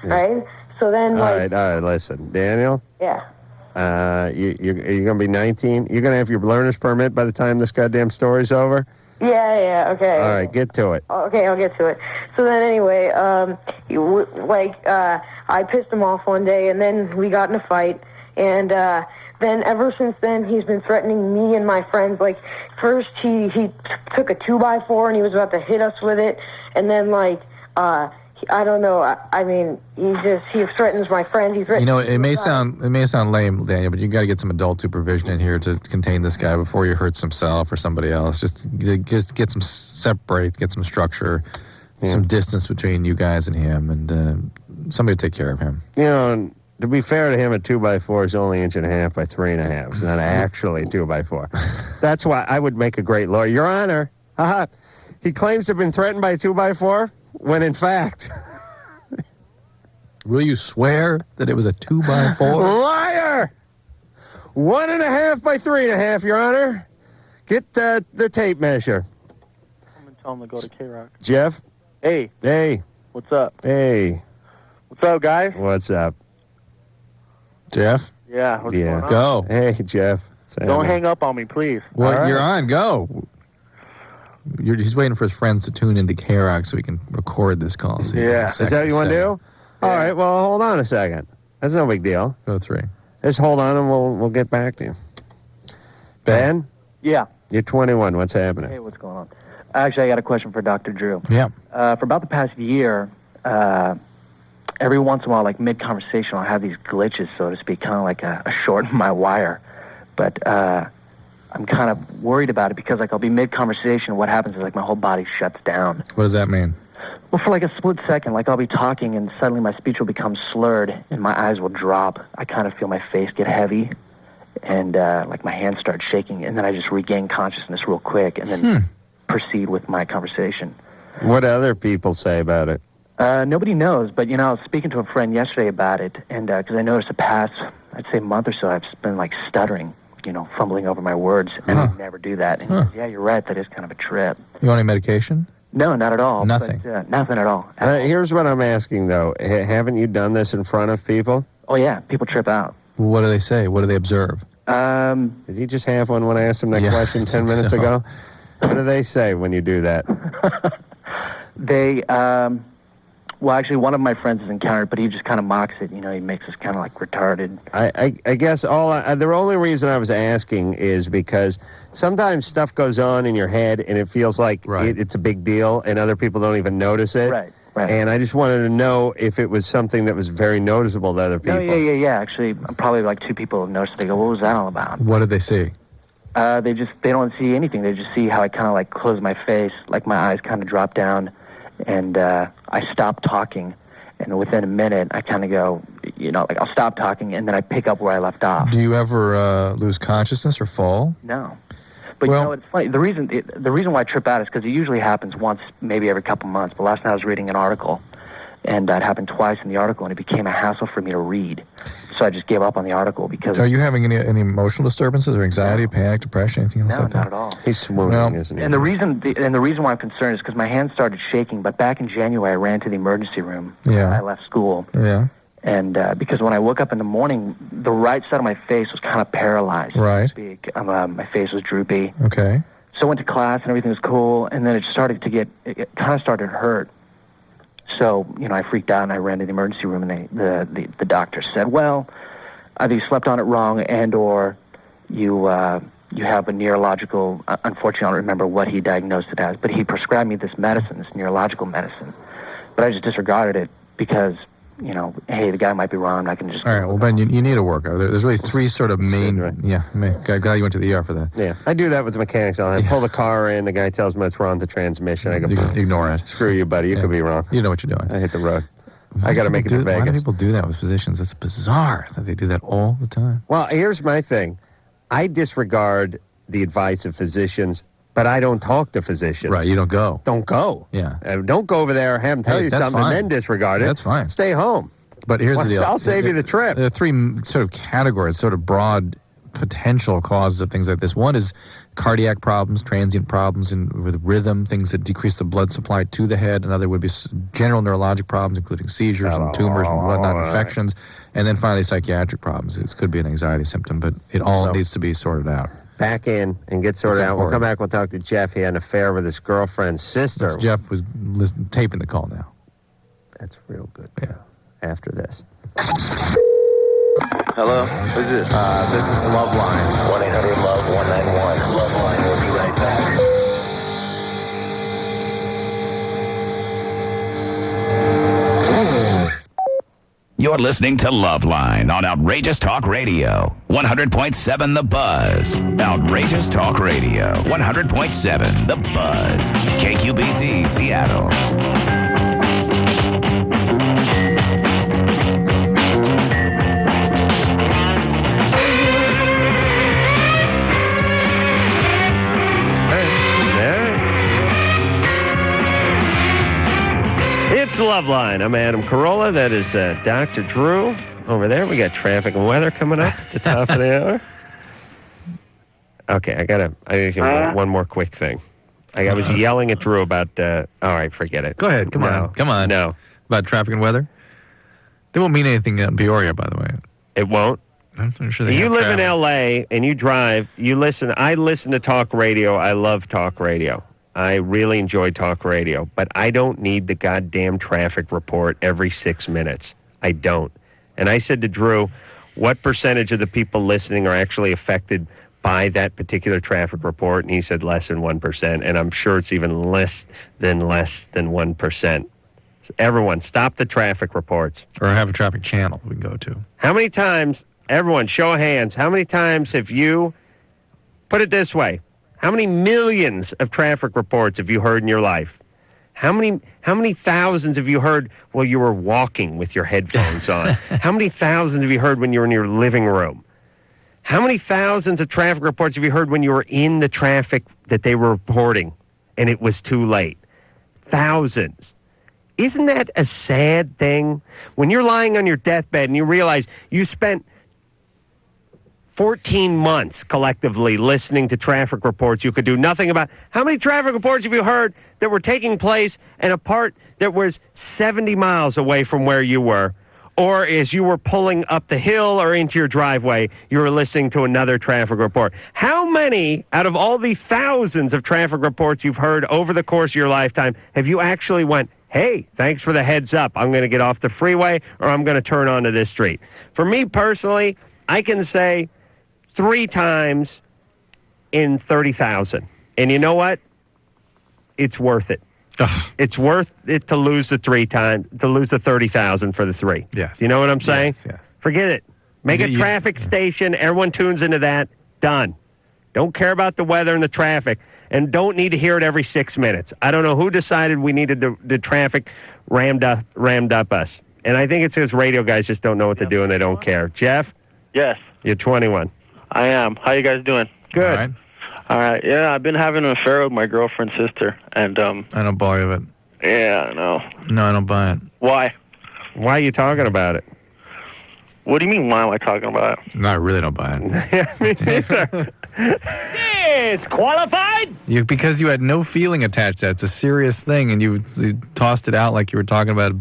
right? So then All right, listen, Daniel. Yeah. You're gonna be 19. You're gonna have your learner's permit by the time this goddamn story's over. Yeah, okay. All right, get to it. Okay, I'll get to it. So then anyway, I pissed him off one day, and then we got in a fight, and then ever since then, he's been threatening me and my friends. First he took a 2x4 and he was about to hit us with it, and then I don't know. I mean, he threatens my friends. He threatens. It may sound lame, Daniel, but you got to get some adult supervision in here to contain this guy before he hurts himself or somebody else. Just get some separate, get some structure, some distance between you guys and him, and somebody take care of him. To be fair to him, a 2x4 is only 1.5 inches by 3.5. It's not actually a 2x4. That's why I would make a great lawyer. Your Honor, he claims to have been threatened by a 2x4, when in fact... Will you swear that it was a 2x4? Liar! 1.5 by 3.5, Your Honor. Get the tape measure. I'm going to tell him to go to K-Rock. Jeff? Hey. Hey. What's up? Hey. What's up, guys? What's up? Jeff? Yeah, what's going on? Go. Hey, Jeff. Don't hang up on me, please. Well, right. You're on. Go. He's waiting for his friends to tune into K-Rock so he can record this call. So yeah. Is that what you want to do? Yeah. All right, well, hold on a second. That's no big deal. Go 3. Just hold on and we'll get back to you. Ben? Yeah. You're 21. What's happening? Hey, what's going on? Actually, I got a question for Dr. Drew. Yeah. For about the past year, every once in a while, mid-conversation, I'll have these glitches, so to speak, kind of like a short in my wire. But I'm kind of worried about it because, I'll be mid-conversation, what happens is, my whole body shuts down. What does that mean? Well, for a split second, I'll be talking and suddenly my speech will become slurred and my eyes will drop. I kind of feel my face get heavy and my hands start shaking, and then I just regain consciousness real quick and then proceed with my conversation. What do other people say about it? Nobody knows, but, I was speaking to a friend yesterday about it, and because I noticed the past, I'd say month or so, I've been, stuttering, fumbling over my words, and I never do that. And he goes, yeah, you're right, that is kind of a trip. You want any medication? No, not at all. Nothing? But, nothing at all. Here's what I'm asking, though. Haven't you done this in front of people? Oh, yeah, people trip out. What do they say? What do they observe? Did he just have one when I asked him that question 10 minutes ago? What do they say when you do that? They, well, actually, one of my friends has encountered, but he just kind of mocks it. You know, he makes us kind of like retarded. I guess the only reason I was asking is because sometimes stuff goes on in your head and it feels like it's a big deal and other people don't even notice it. Right. And I just wanted to know if it was something that was very noticeable to other people. No, yeah. Actually, probably like 2 people have noticed. They go, "What was that all about?" What did they see? They don't see anything. They just see how I kind of like close my face, like my eyes kind of drop down, and I stop talking. And within a minute, I kind of go, like I'll stop talking, and then I pick up where I left off. Do you ever lose consciousness or fall? No. But it's funny. The reason why I trip out is because it usually happens once, maybe every couple months. But last night I was reading an article, and that happened twice in the article, and it became a hassle for me to read. So I just gave up on the article because... Are you having any emotional disturbances or anxiety, panic, depression, anything else like that? No, not at all. He's swooning, isn't he? And the reason why I'm concerned is because my hands started shaking. But back in January, I ran to the emergency room. Yeah. I left school. Yeah. And because when I woke up in the morning, the right side of my face was kind of paralyzed. Right. My face was droopy. Okay. So I went to class and everything was cool, and then it kind of started to hurt. So, I freaked out and I ran to the emergency room, and the doctor said, well, either you slept on it wrong and or you have a neurological, unfortunately I don't remember what he diagnosed it as, but he prescribed me this medicine, this neurological medicine. But I just disregarded it because, hey, the guy might be wrong. I can just... All right, well, Ben, you need a workout. There's really 3 sort of main... Right? Yeah, glad you went to the ER for that. Yeah, I do that with the mechanics. I pull the car in, the guy tells me what's wrong with the transmission. I go, ignore it. Screw you, buddy. You could be wrong. You know what you're doing. I hit the road. I got to make it to Vegas. Why do people do that with physicians? It's bizarre that they do that all the time. Well, here's my thing. I disregard the advice of physicians, but I don't talk to physicians. Right, you don't go. Don't go. Yeah. Don't go over there, have them tell you something, and then disregard it. That's fine. Stay home. But here's the deal. I'll save you the trip. There are 3 sort of categories, sort of broad potential causes of things like this. One is cardiac problems, transient problems with rhythm, things that decrease the blood supply to the head. Another would be general neurologic problems, including seizures and tumors and whatnot, infections. And then finally, psychiatric problems. It could be an anxiety symptom, but it all needs to be sorted out. Back in and get sorted out. We'll come back. We'll talk to Jeff. He had an affair with his girlfriend's sister. Jeff was taping the call now. That's real good. Yeah. After this. Hello? Who's this? This is LoveLine. 1-800-LOVE-191. LoveLine will be right back. You're listening to LoveLine on Outrageous Talk Radio. 100.7 The Buzz. Outrageous Talk Radio. 100.7 The Buzz. KQBZ, Seattle. It's LoveLine. I'm Adam Carolla. That is Dr. Drew. Over there, we got traffic and weather coming up at the top of the hour. Okay, I gotta one more quick thing. I was yelling at Drew about, all right, forget it. Go ahead, come on. No. About traffic and weather? They won't mean anything in Peoria, by the way. It won't? I'm not sure they You live in travel. L.A. and you drive, I listen to talk radio. I love talk radio. I really enjoy talk radio, but I don't need the goddamn traffic report every 6 minutes. I don't. And I said to Drew, what percentage of the people listening are actually affected by that particular traffic report? And he said less than 1%, and I'm sure it's even less than 1%. So everyone, stop the traffic reports. Or have a traffic channel we can go to. How many times, everyone, show of hands, how many times have you, put it this way, how many millions of traffic reports have you heard in your life? How many thousands have you heard while you were walking with your headphones on? How many thousands have you heard when you were in your living room? How many thousands of traffic reports have you heard when you were in the traffic that they were reporting and it was too late? Thousands. Isn't that a sad thing? When you're lying on your deathbed and you realize you spent 14 months collectively listening to traffic reports you could do nothing about. How many traffic reports have you heard that were taking place in a part that was 70 miles away from where you were, or as you were pulling up the hill or into your driveway, you were listening to another traffic report. How many out of all the thousands of traffic reports you've heard over the course of your lifetime have you actually went, hey, thanks for the heads up. I'm going to get off the freeway or I'm going to turn onto this street? For me personally, I can say 3 times in 30,000. And you know what? It's worth it. Ugh. It's worth it to lose the 3 times, to lose the 30,000 for the 3. Yes. You know what I'm saying? Yes. Forget it. Make a traffic station. Everyone tunes into that. Done. Don't care about the weather and the traffic. And don't need to hear it every 6 minutes. I don't know who decided we needed the traffic rammed up us. And I think it's because radio guys just don't know what to do and they don't care. Jeff? Yes. You're 21. I am. How you guys doing? Good. All right. Yeah, I've been having an affair with my girlfriend's sister, and I don't buy of it. Yeah, I know. No, I don't buy it. Why? Why are you talking about it? What do you mean? Why am I talking about it? No, I really don't buy it. Me neither. Disqualified? Because you had no feeling attached to that. It's a serious thing, and you tossed it out like you were talking about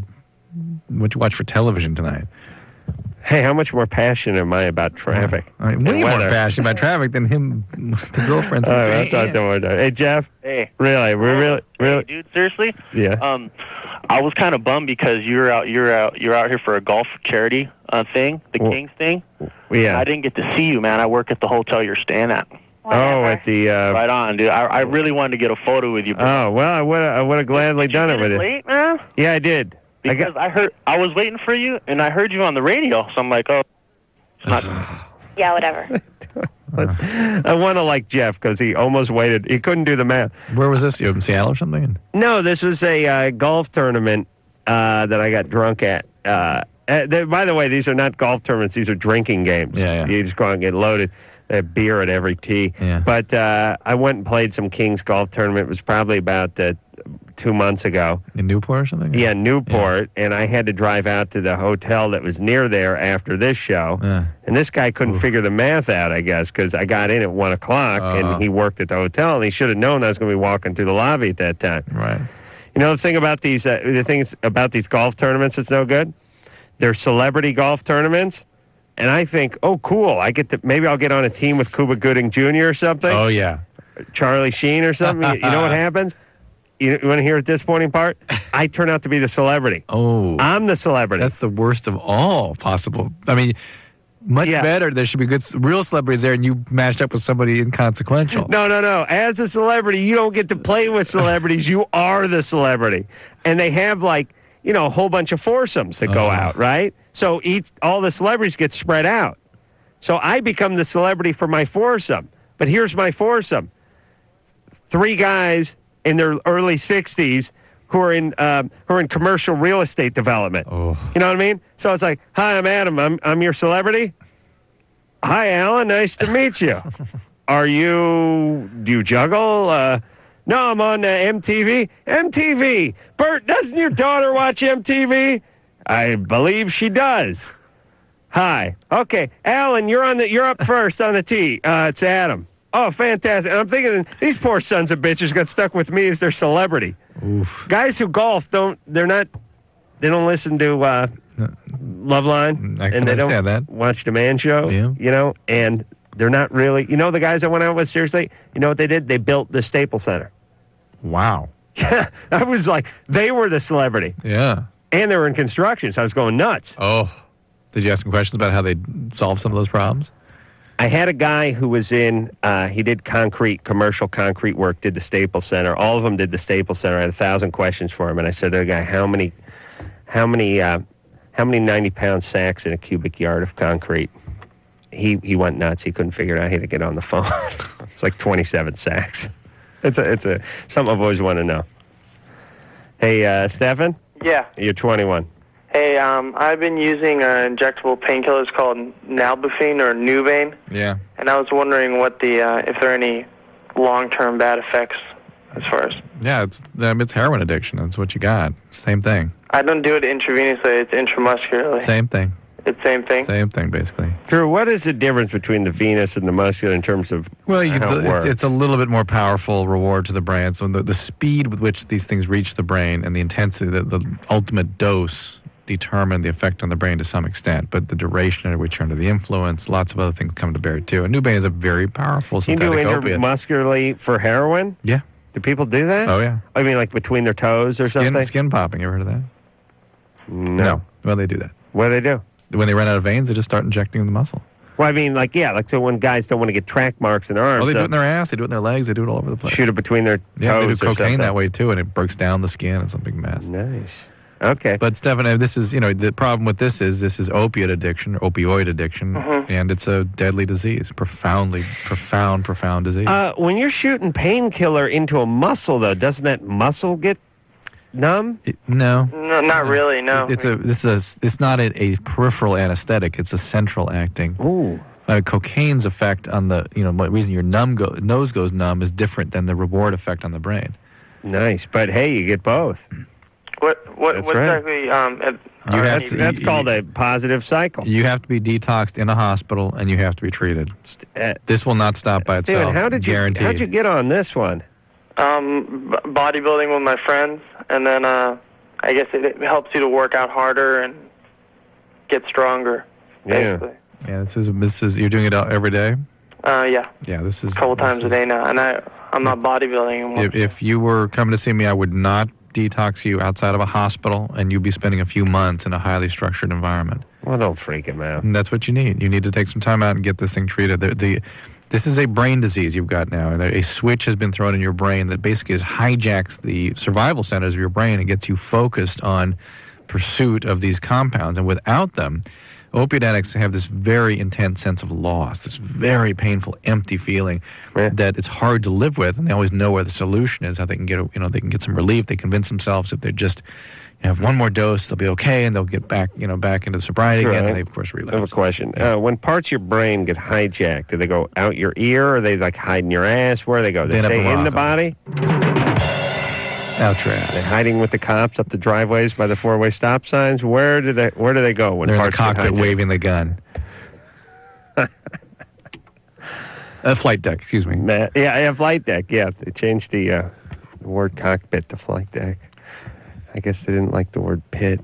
what you watched for television tonight. Hey, how much more passionate am I about traffic? Way more passionate about traffic than him, the girlfriend's sister. Hey, Jeff. Hey. Really? We're really. Hey, dude, seriously? Yeah. I was kind of bummed because you're out here for a golf charity thing, the Kings thing. Yeah. I didn't get to see you, man. I work at the hotel you're staying at. Oh, at the. Right on, dude. I really wanted to get a photo with you. Oh well, I would have gladly done it with you. Late, man. Yeah, I did. Because I was waiting for you, and I heard you on the radio, so I'm like, oh, it's not. Yeah, whatever. I want to like Jeff because he almost waited. He couldn't do the math. Where was this? You in Seattle or something? No, this was a golf tournament that I got drunk at. By the way, these are not golf tournaments. These are drinking games. Yeah. You just go out and get loaded. They have beer at every tee. Yeah. But I went and played some Kings golf tournament. It was probably about 2 months ago. In Newport or something? Yeah, Newport. Yeah. And I had to drive out to the hotel that was near there after this show. Yeah. And this guy couldn't figure the math out, I guess, because I got in at 1 o'clock and he worked at the hotel, and he should have known I was going to be walking through the lobby at that time. Right. You know the thing about these golf tournaments that's no good? They're celebrity golf tournaments. And I think, oh, cool. Maybe I'll get on a team with Cuba Gooding Jr. or something. Oh, yeah. Charlie Sheen or something. You know what happens? You want to hear a disappointing part? I turn out to be the celebrity. Oh. I'm the celebrity. That's the worst of all possible. I mean, much better. There should be good real celebrities there, and you matched up with somebody inconsequential. No. As a celebrity, you don't get to play with celebrities. You are the celebrity. And they have, a whole bunch of foursomes that go out, right? So all the celebrities get spread out. So I become the celebrity for my foursome. But here's my foursome. 3 guys in their early 60s who are in commercial real estate development. Oh. You know what I mean? So it's like, hi, I'm Adam. I'm your celebrity. Hi, Alan. Nice to meet you. Do you juggle? No, I'm on MTV. MTV. Bert, doesn't your daughter watch MTV? I believe she does. Hi. Okay, Alan, you're up first on the tee. It's Adam. Oh, fantastic. And I'm thinking these poor sons of bitches got stuck with me as their celebrity. Oof. Guys who golf they don't listen to LoveLine. I can and they don't understand that. watch Demand Show. Yeah. And they're not really, the guys I went out with, seriously, you know what they did? They built the Staples Center. Wow. I was like, they were the celebrity. Yeah. And they were in construction, so I was going nuts. Oh. Did you ask them questions about how they solved some of those problems? I had a guy who was he did commercial concrete work, did the Staples Center. All of them did the Staples Center. I had 1,000 questions for him, and I said to the guy, how many 90-pound sacks in a cubic yard of concrete? He went nuts. He couldn't figure it out. He had to get on the phone. It's like 27 sacks. It's something I've always wanted to know. Hey, Stefan? Yeah. You're 21. Hey, I've been using injectable painkillers called Nalbuphine or Nuvain. Yeah. And I was wondering if there are any long-term bad effects as far as... Yeah, it's heroin addiction. That's what you got. Same thing. I don't do it intravenously. It's intramuscularly. Same thing. It's same thing? Same thing, basically. Drew, what is the difference between the venous and the muscular in terms of how it works? It's a little bit more powerful reward to the brain. So the speed with which these things reach the brain and the intensity, the ultimate dose determine the effect on the brain to some extent, but the duration and return to the influence, lots of other things come to bear too. And Nubain is a very powerful synthetic You do opiate. intramuscularly for heroin? Yeah. Do people do that? Oh, yeah. I mean, like between their toes or something? Skin popping. You ever heard of that? No. Well, they do that. What do they do? When they run out of veins, they just start injecting the muscle. Well, I mean, so when guys don't want to get track marks in their arms. Oh, they do it in their ass, they do it in their legs, they do it all over the place. Shoot it between their toes. Yeah, they do or cocaine something. that way too, and it breaks down the skin. It's a big mess. Nice. Okay. But Stefan, this is, the problem with this is opiate addiction, or opioid addiction, and it's a deadly disease, profound disease. When you're shooting painkiller into a muscle, though, doesn't that muscle get numb? No. No, not really. No. It's not a peripheral anesthetic. It's a central acting. Ooh. Cocaine's effect on the, what reason your nose goes numb is different than the reward effect on the brain. Nice, but hey, you get both. What exactly? That's called a positive cycle. You have to be detoxed in a hospital, and you have to be treated. This will not stop by itself. Steven, how'd you get on this one? Bodybuilding with my friends, and then I guess it helps you to work out harder and get stronger. Basically. Yeah. This is you're doing it every day. Yeah. Yeah, this is a couple times a day now, and I'm not bodybuilding anymore. If you were coming to see me, I would not detox you outside of a hospital, and you'd be spending a few months in a highly structured environment. Well, don't freak him out. And that's what you need. You need to take some time out and get this thing treated. This is a brain disease you've got now, and a switch has been thrown in your brain that basically hijacks the survival centers of your brain and gets you focused on pursuit of these compounds. And without them, opiate addicts have this very intense sense of loss, this very painful, empty feeling that it's hard to live with, and they always know where the solution is, how they can get, they can get some relief. They convince themselves if they just have one more dose, they'll be okay, and they'll get back, back into sobriety again, and they, of course, relapse. I have a question. When parts of your brain get hijacked, do they go out your ear, or are they, hide in your ass? Where do they go? They stay in the body? Out your ass. They're hiding with the cops up the driveways by the four-way stop signs. Where do they go when they're parts in the cockpit waving the gun? Flight deck, excuse me. Flight deck. Yeah, they changed the word cockpit to flight deck. I guess they didn't like the word pit.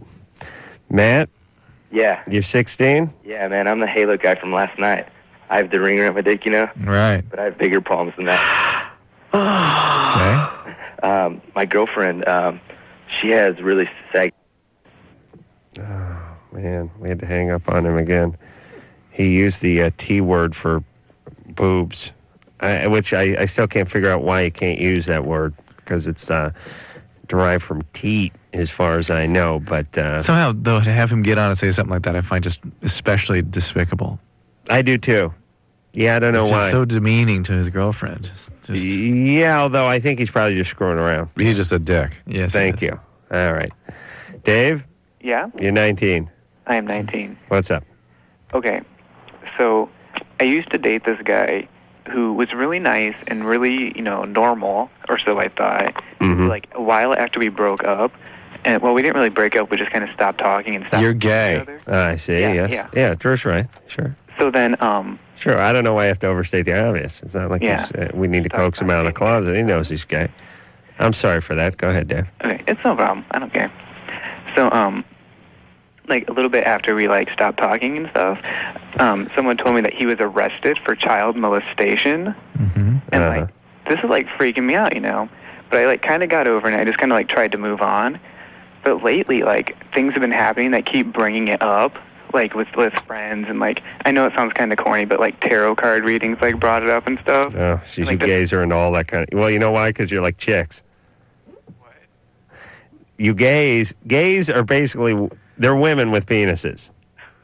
Matt? Yeah. You're 16? Yeah, man, I'm the Halo guy from last night. I have the ring around my dick, Right. But I have bigger problems than that. Okay. My girlfriend, she has really saggy... Oh, man, we had to hang up on him again. He used the T word for boobs, which I still can't figure out why you can't use that word, because it's derived from teat, as far as I know. But somehow, though, to have him get on and say something like that, I find just especially despicable. I do too. Yeah, I don't know why. It's so demeaning to his girlfriend. Yeah, although I think he's probably just screwing around. He's just a dick. Yes. Thank you. All right, Dave. Yeah. You're 19. I am 19. What's up? Okay, so I used to date this guy who was really nice and really, normal, or so I thought. Like a while after we broke up, and we didn't really break up. We just kind of stopped talking and stopped. You're gay. I see. Yeah, yes. Yeah. Drew's right. Sure. So then, Sure. I don't know why I have to overstate the obvious. It's not like we need to coax him out of the closet. He knows he's gay. I'm sorry for that. Go ahead, Dave. Okay, it's no problem. I don't care. So, a little bit after we stopped talking and stuff, someone told me that he was arrested for child molestation, and this is freaking me out, But I kind of got over it, and I just kind of tried to move on. But lately, things have been happening that keep bringing it up, with friends, and I know it sounds kind of corny, but tarot card readings brought it up and stuff. Oh, she's a gazer and all that kind of. Well, you know why? Because you're like chicks. What? You gays are basically, they're women with penises,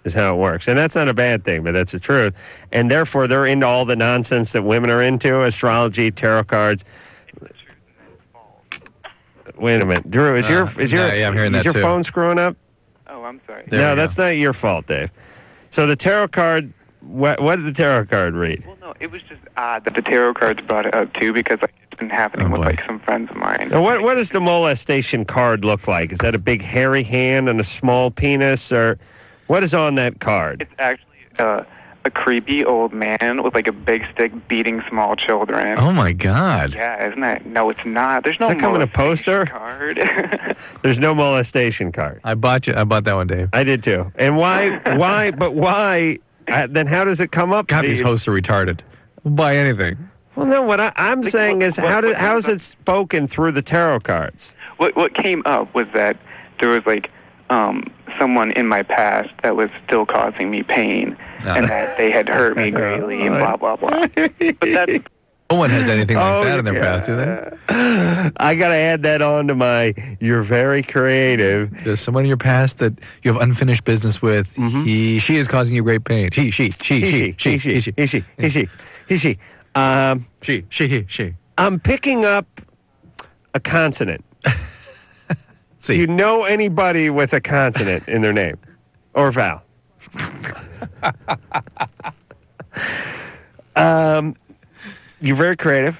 is how it works. And that's not a bad thing, but that's the truth. And therefore, they're into all the nonsense that women are into, astrology, tarot cards. Wait a minute, Drew. Is your I'm hearing that your too. phone screwing up? Oh, I'm sorry. No, that's not your fault, Dave. So the tarot card. What did the tarot card read? Well, no, it was just odd that the tarot cards brought it up too, because it's been happening with some friends of mine. Now, what does the molestation card look like? Is that a big hairy hand and a small penis, or what is on that card? It's actually a a creepy old man with like a big stick beating small children. Oh my God. Yeah, isn't that? No, it's not. There's no Does that come in a molestation poster? card. There's no molestation card. I bought that one, Dave. I did too. And why? But why? Then how does it come up? God, these hosts are retarded. We'll buy anything. Well, no. What I'm saying is, how is it spoken through the tarot cards? What came up was that there was like someone in my past that was still causing me pain, and that they had hurt me greatly, and blah blah blah. But that's no one has anything like that in their past, do they? I got to add that on to my, you're very creative. There's someone in your past that you have unfinished business with. She is causing you great pain. She. I'm picking up a consonant. Do you know anybody with a consonant in their name? Or vowel? You're very creative.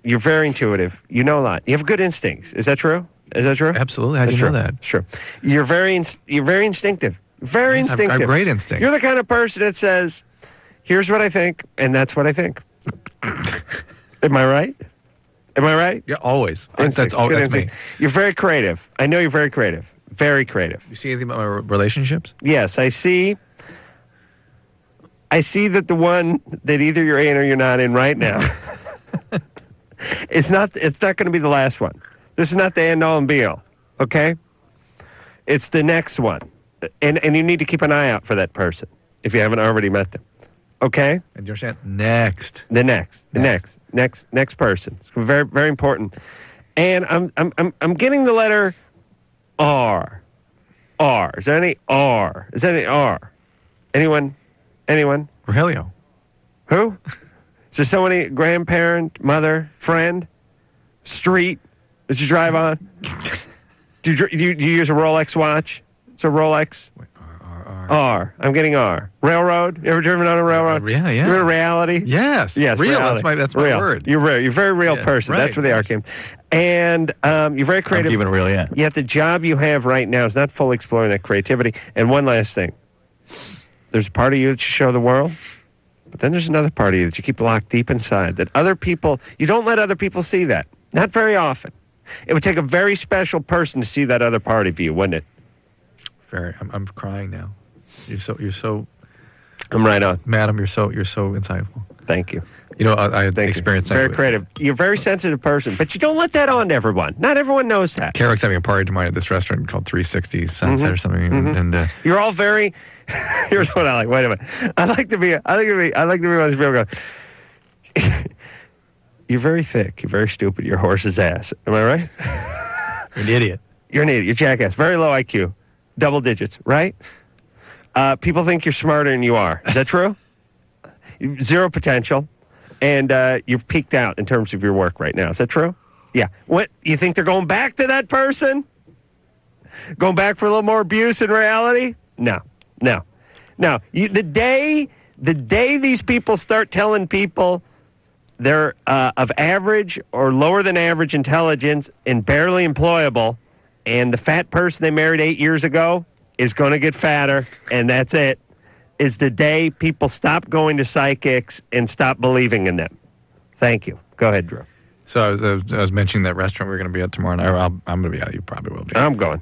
You're very intuitive. You know a lot. You have good instincts. Is that true? Absolutely. How do you know that? Sure. You're very instinctive. Very instinctive. I have great instincts. You're the kind of person that says, here's what I think, and that's what I think. Am I right? Yeah, always. That's me. You're very creative. I know you're very creative. Very creative. You see anything about my relationships? Yes, I see that the one that either you're in or you're not in right now, it's not going to be the last one. This is not the end all and be all, okay? It's the next one. And you need to keep an eye out for that person if you haven't already met them. Okay? And you understand? Next. The next person. It's very, very important. And I'm getting the letter R. R. Is there any R? Anyone? Rogelio. Who? Is there somebody, grandparent, mother, friend, street that you drive on? Do you use a Rolex watch? It's a Rolex. R. I'm getting R. Railroad. You ever driven on a railroad? Yeah. You're in reality? Yes. Yes. Real. Reality. That's my real. word. You're a very real person. Right. That's where the R came. And you're very creative. I'm keeping it real, yeah. Yet the job you have right now is not fully exploring that creativity. And one last thing. There's a part of you that you show the world, but then there's another part of you that you keep locked deep inside that other people, you don't let other people see that. Not very often. It would take a very special person to see that other part of you, wouldn't it? Very. I'm crying now. You're so. I'm right on, madam. You're so insightful. Thank you. You know, I had experience. Very creative. You're a very sensitive person, but you don't let that on to everyone. Not everyone knows that. Carrick's having a party tomorrow at this restaurant called 360 Sunset or something, and you're all very. Here's what I like. Wait a minute. I like to be one of those people go. You're very thick. You're very stupid. You're a horse's ass. Am I right? You're an idiot. You're an idiot. You're jackass. Very low IQ. Double digits. Right? People think you're smarter than you are. Is that true? Zero potential. And you've peaked out in terms of your work right now. Is that true? Yeah. What? You think they're going back to that person? Going back for a little more abuse in reality? No. The day these people start telling people they're of average or lower than average intelligence and barely employable, and the fat person they married 8 years ago is going to get fatter, and that's it, is the day people stop going to psychics and stop believing in them. Thank you. Go ahead, Drew. So I was mentioning that restaurant we're going to be at tomorrow night. I'm going to be out. You probably will be. I'm going.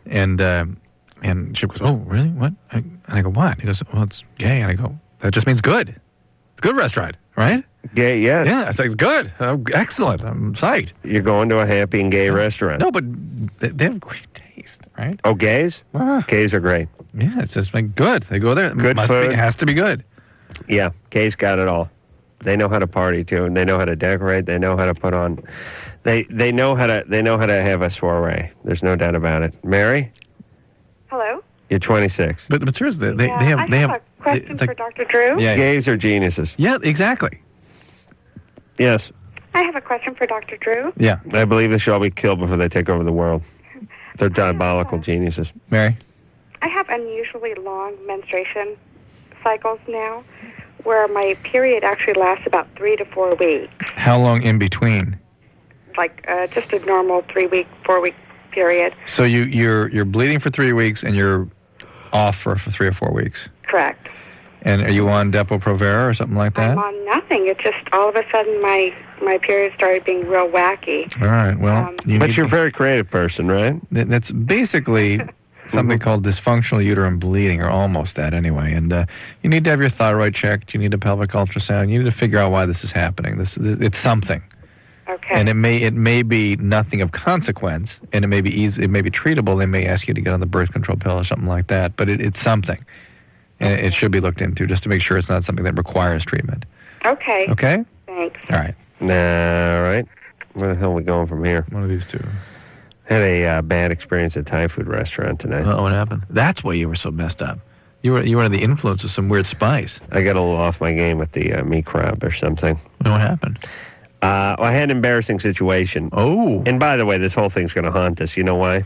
And Chip goes, oh, really? What? And I go, what? He goes, well, it's gay. And I go, that just means good. It's a good restaurant, right? Gay, yes. Yeah, it's like, good. Excellent. I'm psyched. You're going to a happy and gay restaurant. No, but they have great taste, right? Oh, gays? Gays are great. Yeah, it's just like good. They go there. Good food. It has to be good. Yeah, gays got it all. They know how to party too, and they know how to decorate. They know how to put on. They know how to have a soiree. There's no doubt about it. Mary? Hello? You're 26. But seriously, they I have a question for Dr. Drew. Yeah. Gays are geniuses. Yeah, exactly. Yes. I have a question for Dr. Drew. Yeah. I believe they should all be killed before they take over the world. They're diabolical geniuses. Mary? I have unusually long menstruation cycles now, where my period actually lasts about 3 to 4 weeks. How long in between? Like just a normal 3-week, 4-week period. So you're bleeding for 3 weeks and you're off for 3 or 4 weeks. Correct. And are you on Depo-Provera or something like that? I'm on nothing. It just all of a sudden my period started being real wacky. All right. Well, but you're a very creative person, right? That's basically something called dysfunctional uterine bleeding, or almost that anyway. And you need to have your thyroid checked. You need a pelvic ultrasound. You need to figure out why this is happening. It's something. Okay. And it may be nothing of consequence, and it may be easy. It may be treatable. They may ask you to get on the birth control pill or something like that. But it's something, and it should be looked into just to make sure it's not something that requires treatment. Okay. Okay. Thanks. All right. All right. Where the hell are we going from here? One of these two. Had a bad experience at a Thai food restaurant tonight. Oh, what happened? That's why you were so messed up. You were under the influence of some weird spice. I got a little off my game with the meat crab or something. What happened? I had an embarrassing situation. Oh. And by the way, this whole thing's going to haunt us. You know why?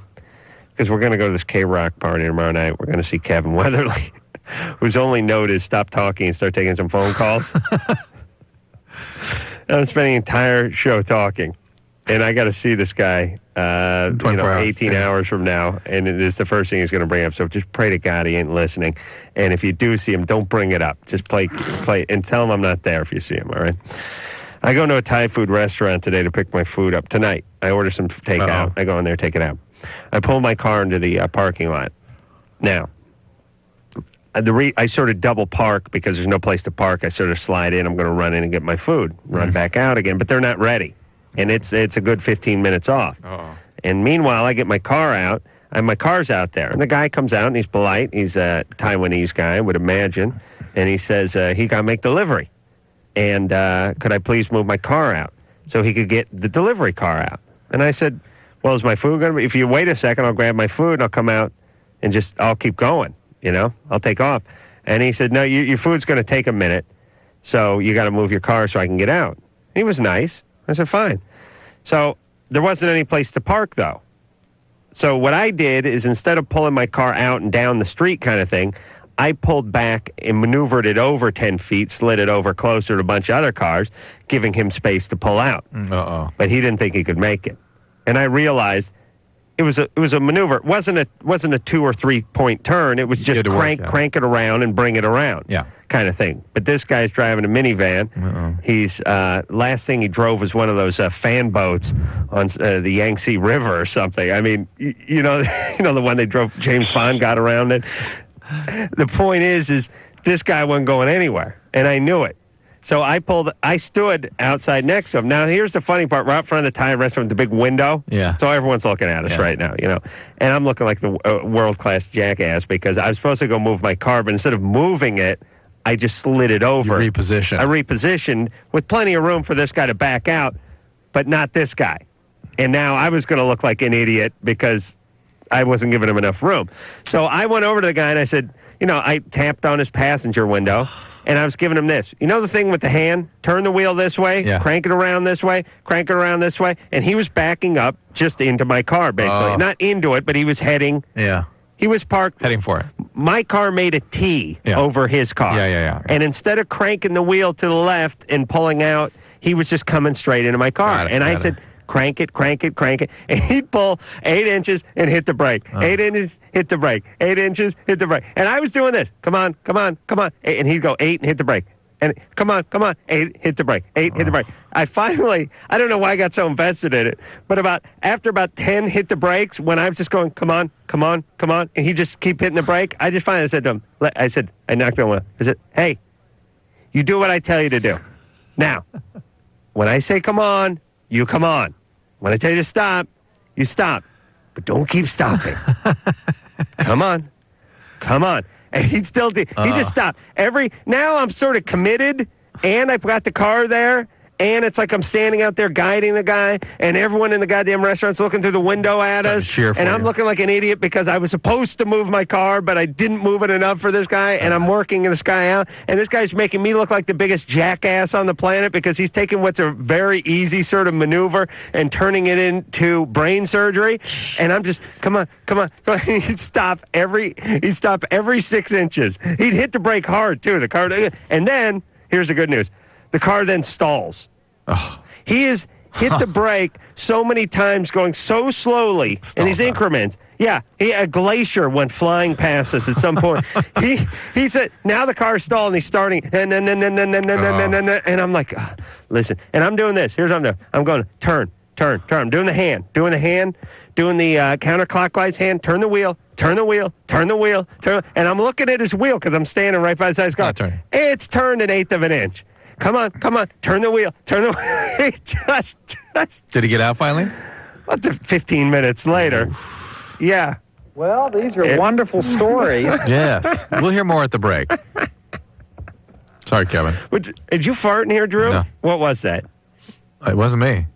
Because we're going to go to this K-Rock party tomorrow night. We're going to see Kevin Weatherly, whose only note is stop talking and start taking some phone calls. I'm spending the entire show talking. And I got to see this guy 18 hours from now, and it is the first thing he's going to bring up. So just pray to God he ain't listening. And if you do see him, don't bring it up. Just play, and tell him I'm not there if you see him, all right? I go to a Thai food restaurant today to pick my food up. Tonight, I order some takeout. I go in there, take it out. I pull my car into the parking lot. Now, I sort of double park because there's no place to park. I sort of slide in. I'm going to run in and get my food, run back out again, but they're not ready. And it's a good 15 minutes off. And meanwhile, I get my car out, and my car's out there. And the guy comes out, and he's polite. He's a Taiwanese guy, I would imagine. And he says he got to make delivery. And could I please move my car out so he could get the delivery car out? And I said, well, is my food going to be? If you wait a second, I'll grab my food, and I'll come out and I'll keep going, I'll take off. And he said, no, your food's going to take a minute, so you got to move your car so I can get out. He was nice. I said, fine. So there wasn't any place to park, though. So what I did is instead of pulling my car out and down the street kind of thing, I pulled back and maneuvered it over 10 feet, slid it over closer to a bunch of other cars, giving him space to pull out. But he didn't think he could make it. And I realized it was a maneuver. It wasn't a 2 or 3 point turn. It was just crank it around and bring it around. Yeah. Kind of thing. But this guy's driving a minivan. He's last thing he drove was one of those fan boats on the Yangtze River or something. I mean, you know the one they drove. James Bond got around it. The point is this guy wasn't going anywhere, and I knew it. So I stood outside next to him. Now, here's the funny part. Right out front of the Thai restaurant, the big window. Yeah. So everyone's looking at us right now, And I'm looking like the world-class jackass because I was supposed to go move my car, but instead of moving it, I just slid it over. You repositioned. I repositioned with plenty of room for this guy to back out, but not this guy. And now I was going to look like an idiot because I wasn't giving him enough room. So I went over to the guy and I said, I tapped on his passenger window and I was giving him this. You know the thing with the hand? Turn the wheel this way, crank it around this way, crank it around this way. And he was backing up just into my car, basically. Not into it, but he was heading. Yeah. He was parked. Heading for it. My car made a T over his car. Yeah. And instead of cranking the wheel to the left and pulling out, he was just coming straight into my car. I said, crank it. And he'd pull 8 inches and hit the brake. 8 inches, hit the brake. 8 inches, hit the brake. And I was doing this. Come on. And he'd go 8 and hit the brake. And come on, 8, hit the brake. 8, hit the brake. I don't know why I got so invested in it, but after about 10 hit the brakes, when I was just going, come on, and he just keep hitting the brake, I just finally said to him, I knocked on one. I said, hey, you do what I tell you to do. Now, when I say come on, you come on. When I tell you to stop, you stop. But don't keep stopping. Come on. And he'd still do. He just stopped. Now I'm sort of committed, and I've got the car there, and it's like I'm standing out there guiding the guy, and everyone in the goddamn restaurant's looking through the window at us, and I'm looking like an idiot because I was supposed to move my car, but I didn't move it enough for this guy, and I'm working this guy out, and this guy's making me look like the biggest jackass on the planet because he's taking what's a very easy sort of maneuver and turning it into brain surgery, and I'm just, come on. He'd stop every 6 inches. He'd hit the brake hard, too, the car, and then, here's the good news. The car then stalls. He is hit the brake so many times, going so slowly in these increments. Yeah, a glacier went flying past us at some point. He said, now the car's stalled and he's starting, and I'm like, listen, and I'm doing this. Here's what I'm doing. I'm going turn. I'm doing the hand, doing the counterclockwise hand, turn the wheel, and I'm looking at his wheel because I'm standing right by the side of his car. It's turned 1/8 of an inch. Come on, turn the wheel. just. Did he get out finally? 15 minutes later. Yeah. Well, these are wonderful stories. Yes. We'll hear more at the break. Sorry, Kevin. Did you fart in here, Drew? No. What was that? It wasn't me.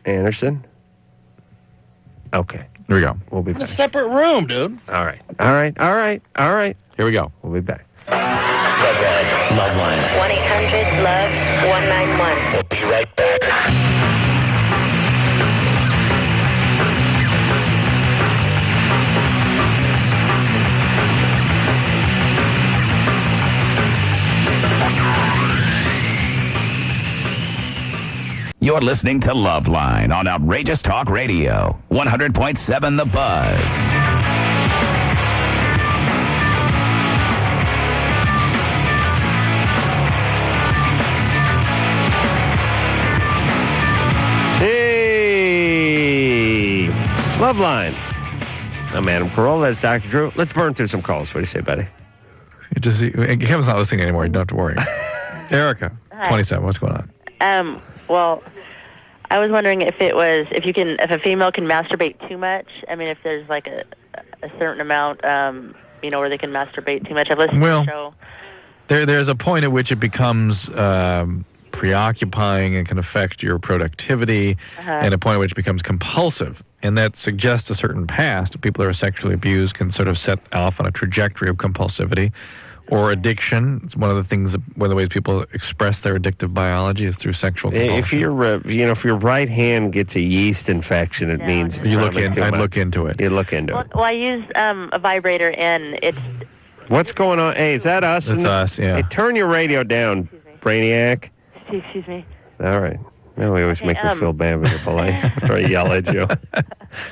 Anderson? Okay. Here we go. We'll be In a back. separate room, dude. All right. Here we go. We'll be back. LoveLine. 1-800-LOVE-191. We'll be right back. You're listening to LoveLine on Outrageous Talk Radio, 100.7 The Buzz. Hey, LoveLine. I'm Adam Carolla. That's Dr. Drew. Let's burn through some calls. What do you say, buddy? Kevin's not listening anymore. You don't have to worry. Erica, 27. What's going on? Well, I was wondering if a female can masturbate too much. I mean, if there's like a certain amount, where they can masturbate too much. I've listened to the show. There's a point at which it becomes preoccupying and can affect your productivity, and a point at which it becomes compulsive. And that suggests a certain past. People who are sexually abused can sort of set off on a trajectory of compulsivity. Or addiction. It's one of the ways people express their addictive biology is through sexual compulsion. If your right hand gets a yeast infection, it means I'd look into it. You look into it. Well, I use a vibrator, and it's... What's going on? Hey, is that us? It's us, yeah. Hey, turn your radio down, Brainiac. Excuse me. All right. Well, we always make you feel bad when you're polite after I yell at you.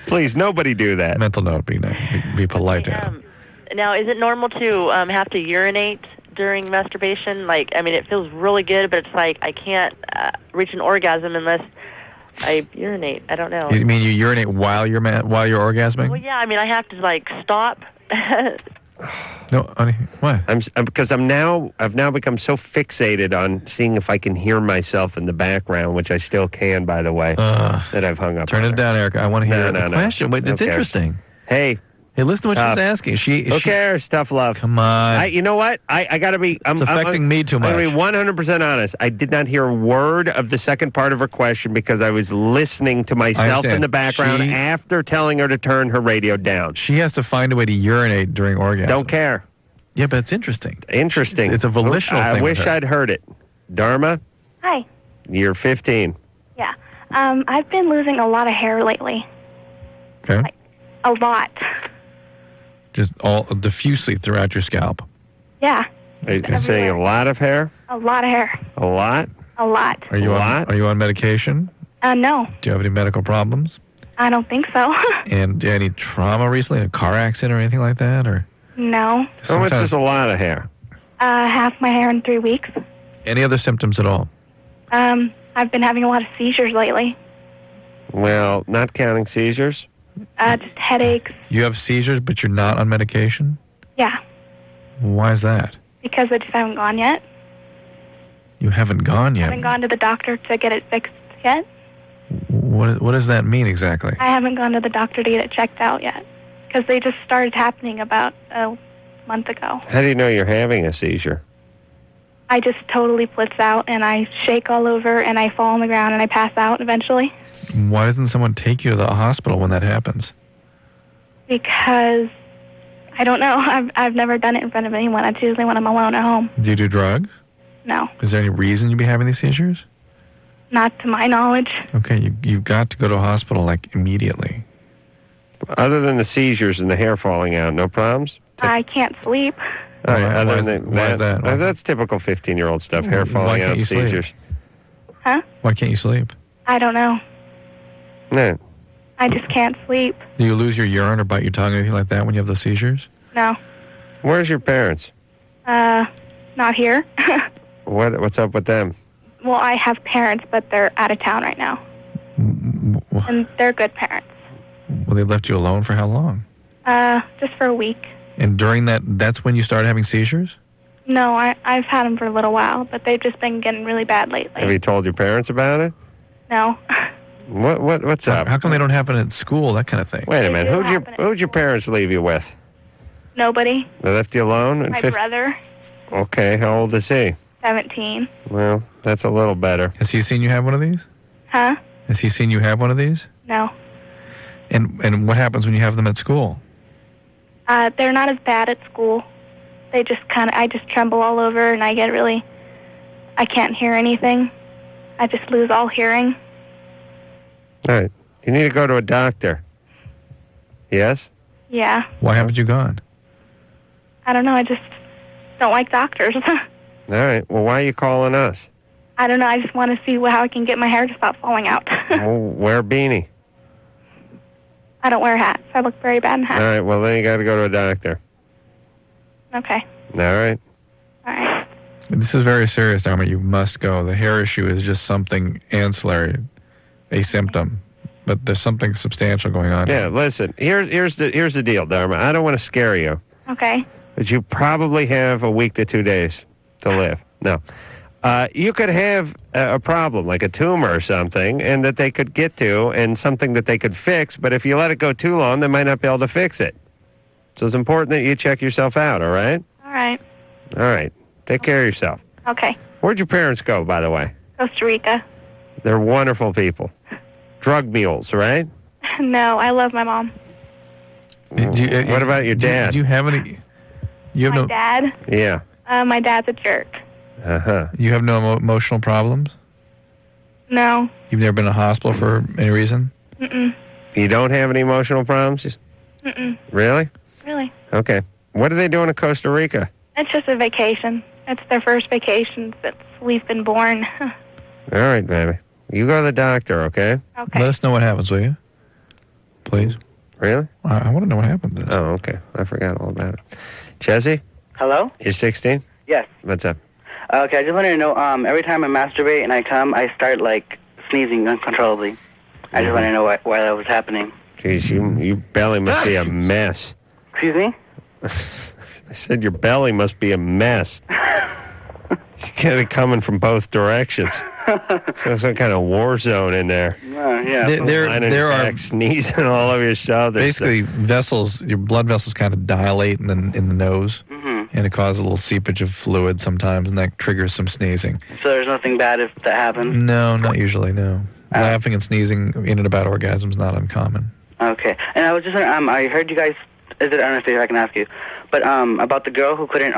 Please, nobody do that. Mental note, be nice. Be polite to him. Now, is it normal to have to urinate during masturbation? Like, I mean, it feels really good, but it's like I can't reach an orgasm unless I urinate. I don't know. You mean you urinate while you're orgasming? Well, yeah. I mean, I have to like stop. No, honey, what? Because I've now become so fixated on seeing if I can hear myself in the background, which I still can, by the way, that I've hung up. Turn it down, Erica. I want to hear the question. Wait, it's interesting. Hey, listen to what she's asking. Who cares? Tough love. Come on. You know what? I got to be... It's affecting me too much. I'm going to be 100% honest. I did not hear a word of the second part of her question because I was listening to myself in the background after telling her to turn her radio down. She has to find a way to urinate during orgasm. Don't care. Yeah, but it's interesting. Interesting. It's a volitional thing. I wish I'd heard it. Dharma? Hi. You're 15. Yeah. I've been losing a lot of hair lately. Okay. Like, a lot. Just all diffusely throughout your scalp. Yeah. Are you saying a lot of hair? A lot of hair. A lot? A lot. Are you on medication? No. Do you have any medical problems? I don't think so. And do you have any trauma recently, a car accident or anything like that? Or No. How much is a lot of hair? Half my hair in 3 weeks. Any other symptoms at all? I've been having a lot of seizures lately. Well, not counting seizures. Just headaches. You have seizures, but you're not on medication? Yeah. Why is that? Because I just haven't gone yet. You haven't gone I yet? haven't gone to the doctor to get it fixed yet. What does that mean exactly? I haven't gone to the doctor to get it checked out yet. Because they just started happening about a month ago. How do you know you're having a seizure? I just totally blitz out, and I shake all over, and I fall on the ground, and I pass out eventually. Why doesn't someone take you to the hospital when that happens? Because, I don't know. I've never done it in front of anyone. It's usually when I'm alone at home. Do you do drugs? No. Is there any reason you'd be having these seizures? Not to my knowledge. Okay, you've got to go to a hospital, like, immediately. Other than the seizures and the hair falling out, no problems? I can't sleep. Why is that? That's typical 15-year-old stuff, hair falling out, seizures. Huh? Why can't you sleep? I don't know. No. I just can't sleep. Do you lose your urine or bite your tongue or anything like that when you have those seizures? No. Where's your parents? Not here. What's up with them? Well, I have parents, but they're out of town right now. And they're good parents. Well, they left you alone for how long? Just for a week. And during that's when you started having seizures? No, I've had them for a little while, but they've just been getting really bad lately. Have you told your parents about it? No. What's up? How come they don't happen at school, that kind of thing? Wait a minute. Who'd your parents leave you with? Nobody. They left you alone? My brother, Okay, how old is he? 17. Well, that's a little better. Has he seen you have one of these? Huh? Has he seen you have one of these? No. And what happens when you have them at school? They're not as bad at school. They just I just tremble all over and I can't hear anything. I just lose all hearing. All right. You need to go to a doctor. Yes? Yeah. Why haven't you gone? I don't know. I just don't like doctors. All right. Well, why are you calling us? I don't know. I just want to see how I can get my hair to stop falling out. Well, wear a beanie. I don't wear hats. I look very bad in All hats. right. Well, then you got to go to a doctor. Okay. All right. All right. This is very serious, Dharma. You must go. The hair issue is just something ancillary, a symptom. But there's something substantial going on. Yeah, listen. Here's the deal, Dharma. I don't want to scare you. Okay. But you probably have a week to 2 days to live. No. You could have a problem, like a tumor or something, and that they could get to, and something that they could fix, but if you let it go too long, they might not be able to fix it. So it's important that you check yourself out, all right? All right. All right. Take care of yourself. Okay. Where'd your parents go, by the way? Costa Rica. They're wonderful people. Drug mules, right? No, I love my mom. What about your dad? Do you have any... You have My no... dad? Yeah. My dad's a jerk. Uh-huh. You have no emotional problems? No. You've never been in a hospital for any reason? Mm-mm. You don't have any emotional problems? Mm-mm. Really? Really? Okay. What are they doing in Costa Rica? It's just a vacation. It's their first vacation since we've been born. All right, baby. You go to the doctor, okay? Okay. Let us know what happens, will you? Please. Really? I want to know what happened. Oh, okay. I forgot all about it. Jesse? Hello? You're 16? Yes. What's up? Okay, I just wanted to know, every time I masturbate and I come, I start, sneezing uncontrollably. I just want to know why that was happening. Jeez, your belly must be a mess. Excuse me? I said your belly must be a mess. You get it coming from both directions. So some kind of war zone in there. Yeah. There are sneezing all over yourself. Basically, vessels, your blood vessels kind of dilate in the nose, and it causes a little seepage of fluid sometimes, and that triggers some sneezing. So there's nothing bad if that happens? No, not usually, no. Laughing and sneezing in and about orgasm is not uncommon. Okay. And I was just wondering, I heard you guys, I don't know if I can ask you, but about the girl who couldn't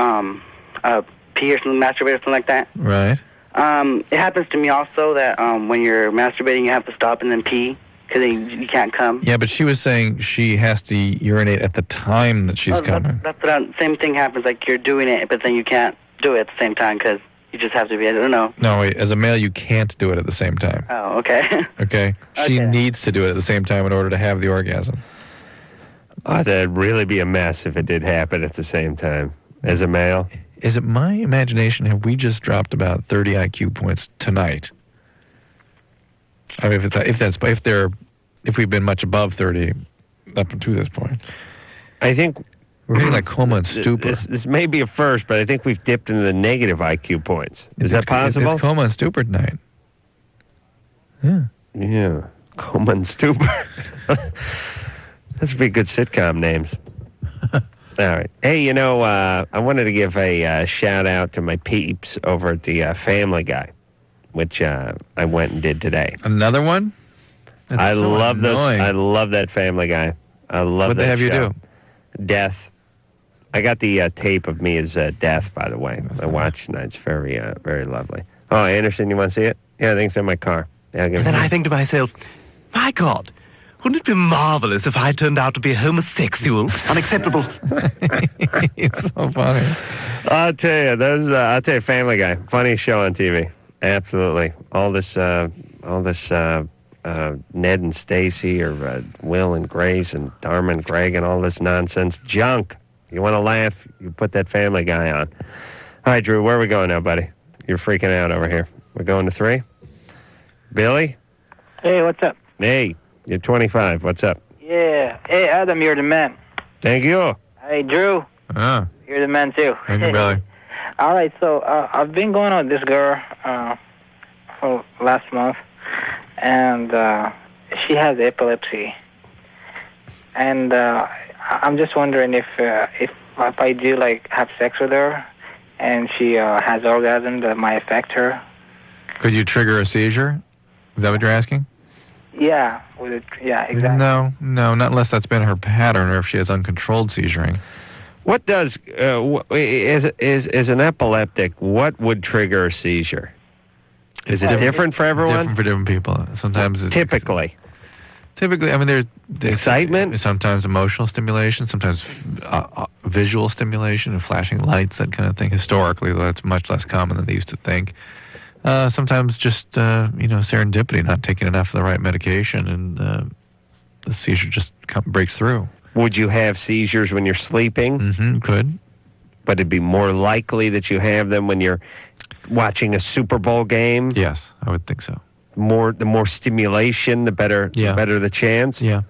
pee or something, masturbate or something like that. Right. It happens to me also that when you're masturbating, you have to stop and then pee because you can't come. Yeah, but she was saying she has to urinate at the time that she's coming. That's what same thing happens. Like you're doing it, but then you can't do it at the same time because you just have to be. I don't know. No, wait. As a male, you can't do it at the same time. Oh, okay. Okay. She needs to do it at the same time in order to have the orgasm. Oh, that'd really be a mess if it did happen at the same time. As a male. Is it my imagination? Have we just dropped about 30 IQ points tonight? I mean, if we've been much above 30 up to this point. I think we're hitting like coma and stupor. This may be a first, but I think we've dipped into the negative IQ points. Is that possible? It's coma and stupor tonight. Yeah. Yeah. Coma and stupor. That's pretty good sitcom names. All right. Hey, I wanted to give a shout out to my peeps over at the Family Guy, which I went and did today. Another one? I love those. I love that Family Guy. I love What'd that they have show. you do? Death. I got the tape of me as Death, by the way. I watched tonight. It's very, very lovely. Oh, Anderson, you want to see it? Yeah, I think it's in my car. Yeah, And then I think to myself, my God, wouldn't it be marvelous if I turned out to be homosexual? Unacceptable. It's so funny. I'll tell you, Family Guy, funniest show on TV. Absolutely. All this all this Ned and Stacy or Will and Grace and Dharma and Greg and all this nonsense junk. You want to laugh, you put that Family Guy on. All right, Drew, where are we going now, buddy? You're freaking out over here. We're going to 3? Billy? Hey, what's up? Hey, you're 25. What's up? Yeah. Hey, Adam, you're the man. Thank you. Hey, Drew. You're the man, too. Thank you, Billy. All right, so I've been going on with this girl for last month, and she has epilepsy. And I'm just wondering if I do, like, have sex with her, and she has orgasm that might affect her. Could you trigger a seizure? Is that what you're asking? Yeah, yeah, exactly. No, not unless that's been her pattern or if she has uncontrolled seizuring. What does, is an epileptic, what would trigger a seizure? Is it different for everyone? Different for different people. Sometimes it's... Typically, I mean, there's excitement? Sometimes emotional stimulation, sometimes visual stimulation and flashing lights, that kind of thing. Historically, that's much less common than they used to think. Sometimes just, serendipity, not taking enough of the right medication, and the seizure just breaks through. Would you have seizures when you're sleeping? Mm-hmm, could. But it'd be more likely that you have them when you're watching a Super Bowl game? Yes, I would think so. The more stimulation, the better the chance? Yeah.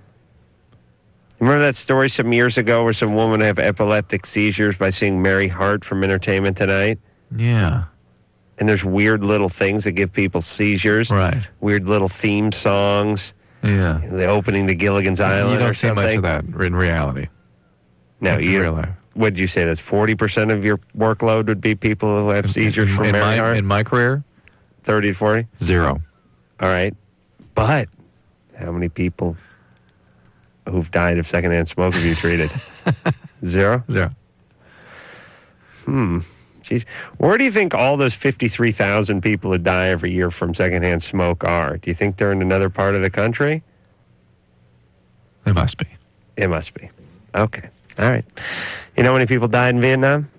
Remember that story some years ago where some woman had epileptic seizures by seeing Mary Hart from Entertainment Tonight? Yeah. And there's weird little things that give people seizures. Right. Weird little theme songs. Yeah. The opening to Gilligan's Island You don't or see something. much of that in reality. No, what did you say? That's 40% of your workload would be people who have seizures from Mary Hart? In my career? 30 to 40? 0. All right. But how many people who've died of secondhand smoke have you treated? 0? 0. Jeez. Where do you think all those 53,000 people who die every year from secondhand smoke are? Do you think they're in another part of the country? It must be. It must be. Okay. All right. You know how many people died in Vietnam?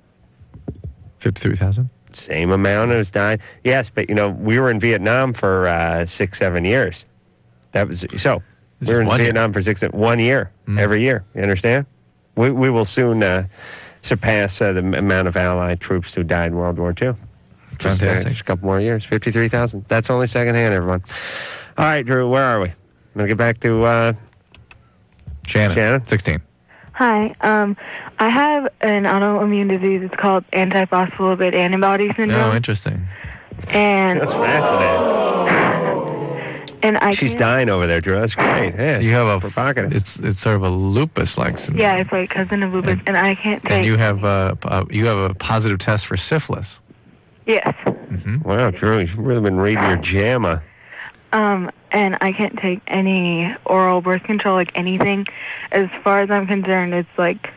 53,000. Same amount as died. Yes, but, we were in Vietnam for 6-7 years. That was so. We were in Vietnam for 1 year, every year. You understand? We will soon surpass the amount of Allied troops who died in World War II. Fantastic. Just a couple more years. 53,000. That's only secondhand, everyone. All right, Drew, where are we? I'm going to get back to Shannon. 16. Hi. I have an autoimmune disease. It's called antiphospholipid antibody syndrome. Oh, interesting. And that's fascinating. And she's dying over there, Drew. That's great. Yeah, you have provocative. It's sort of a lupus-like syndrome. Yeah, it's like cousin of lupus, and I can't take. And you have a positive test for syphilis. Yes. Mm-hmm. Wow, Drew, you've really been reading your JAMA. And I can't take any oral birth control, like anything. As far as I'm concerned, it's like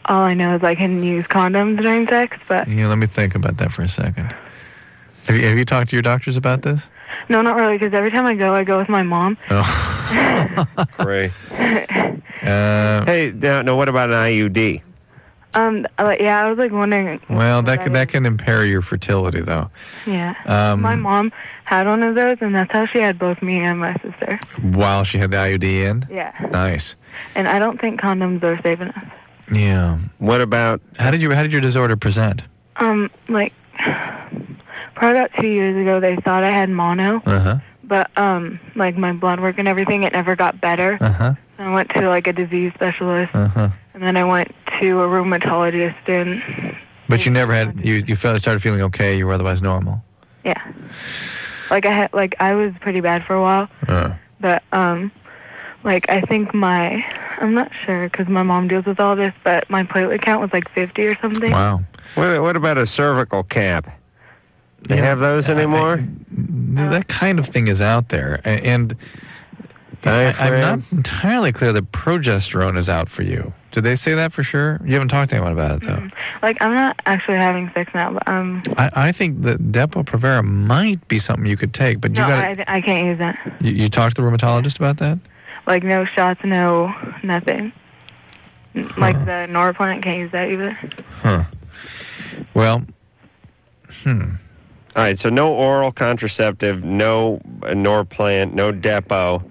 all I know is I can use condoms during sex, but... Yeah, let me think about that for a second. Have you talked to your doctors about this? No, not really, because every time I go with my mom. Oh. Great. Hey, now what about an IUD? Yeah, I was like wondering. Well, that can impair your fertility, though. Yeah. My mom had one of those, and that's how she had both me and my sister. While she had the IUD in? Yeah. Nice. And I don't think condoms are safe enough. Yeah. What about... How did your disorder present? Like, probably about 2 years ago, they thought I had mono. Uh-huh. But, like, my blood work and everything, it never got better. Uh-huh. So I went to, like, a disease specialist. Uh-huh. And then I went to a rheumatologist, and... But you never had... You started feeling okay, you were otherwise normal. Yeah. I was pretty bad for a while. But, I think I'm not sure, because my mom deals with all this, but my platelet count was, 50 or something. Wow. What about a cervical cap? They have those anymore? That kind of thing is out there. And I'm not entirely clear that progesterone is out for you. Did they say that for sure? You haven't talked to anyone about it, though. I'm not actually having sex now, but I think that Depo-Provera might be something you could take, but no, I can't use that. You talked to the rheumatologist about that? No shots, no nothing. The Norplant, can't use that either. Huh. Well, All right, so no oral contraceptive, no Norplant, no Depo.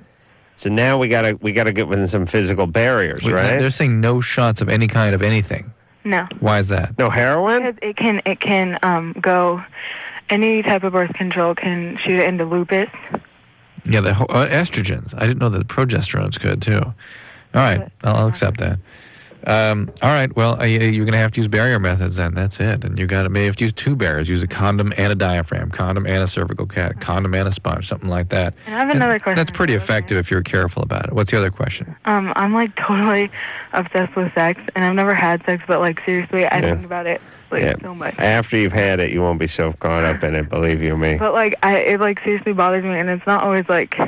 So now we gotta get within some physical barriers, right? They're saying no shots of any kind of anything. No. Why is that? No heroin? Because it can go, any type of birth control can shoot it into lupus. Yeah, the estrogens. I didn't know that progesterone's good too. All right, I'll accept that. All right, well, you're going to have to use barrier methods then. That's it. And may have to use 2 barriers. Use a condom and a diaphragm, condom and a cervical cat, condom and a sponge, something like that. And I have another question. That's pretty effective if you're careful about it. What's the other question? I'm like totally obsessed with sex, and I've never had sex, but like seriously, I think about it so much. After you've had it, you won't be so caught up in it, believe you me. But like, it like seriously bothers me, and it's not always like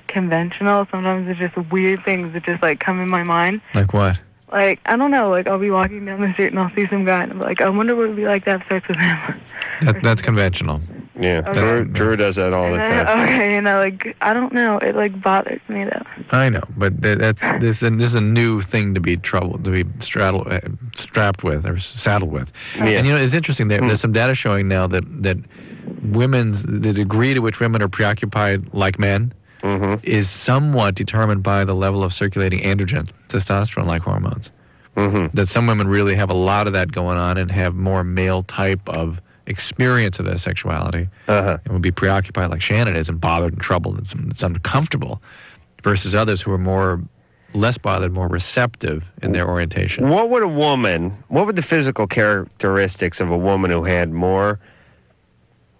conventional. Sometimes it's just weird things that just like come in my mind. Like what? Like, I don't know, like, I'll be walking down the street and I'll see some guy and I'm like, I wonder what it would be like to have sex with him. That's conventional. Yeah, Okay. Drew does that all the time. Okay, like, I don't know, it, like, bothers me, though. I know, but this is a new thing to be strapped with or saddled with. Yeah. And, it's interesting. There's some data showing now that the degree to which women are preoccupied like men is somewhat determined by the level of circulating androgen, testosterone-like hormones. That some women really have a lot of that going on and have more male type of experience of their sexuality and would be preoccupied like Shannon is and bothered and troubled and it's uncomfortable, versus others who are less bothered, more receptive in their orientation. What would the physical characteristics of a woman who had more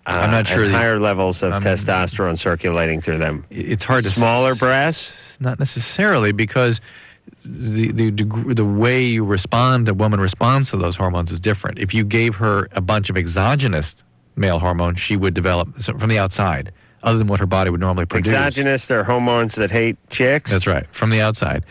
I'm not sure. Higher levels of testosterone circulating through them? It's hard to... Smaller breasts? Not necessarily, because the way a woman responds to those hormones is different. If you gave her a bunch of exogenous male hormones, she would develop from the outside, other than what her body would normally produce. Exogenous are hormones that hate chicks? That's right, from the outside.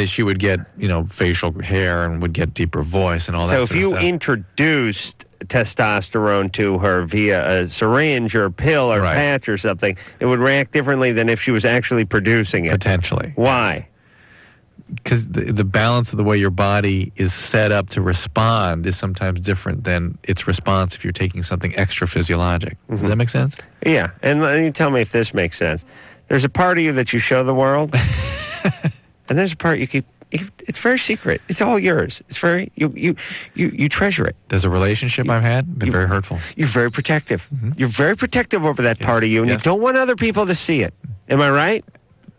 She would get, facial hair and would get deeper voice and all that So sort of stuff. if you introduced testosterone to her via a syringe or a pill or patch or something, it would react differently than if she was actually producing it. Potentially. Why? Because the balance of the way your body is set up to respond is sometimes different than its response if you're taking something extra physiologic. Does that make sense? Yeah, and you tell me if this makes sense. There's a part of you that you show the world, and there's a part you keep. It's very secret. It's all yours. It's very you treasure it. There's a relationship I've had been very hurtful. You're very protective. You're very protective over that part of you, and you don't want other people to see it. Am I right?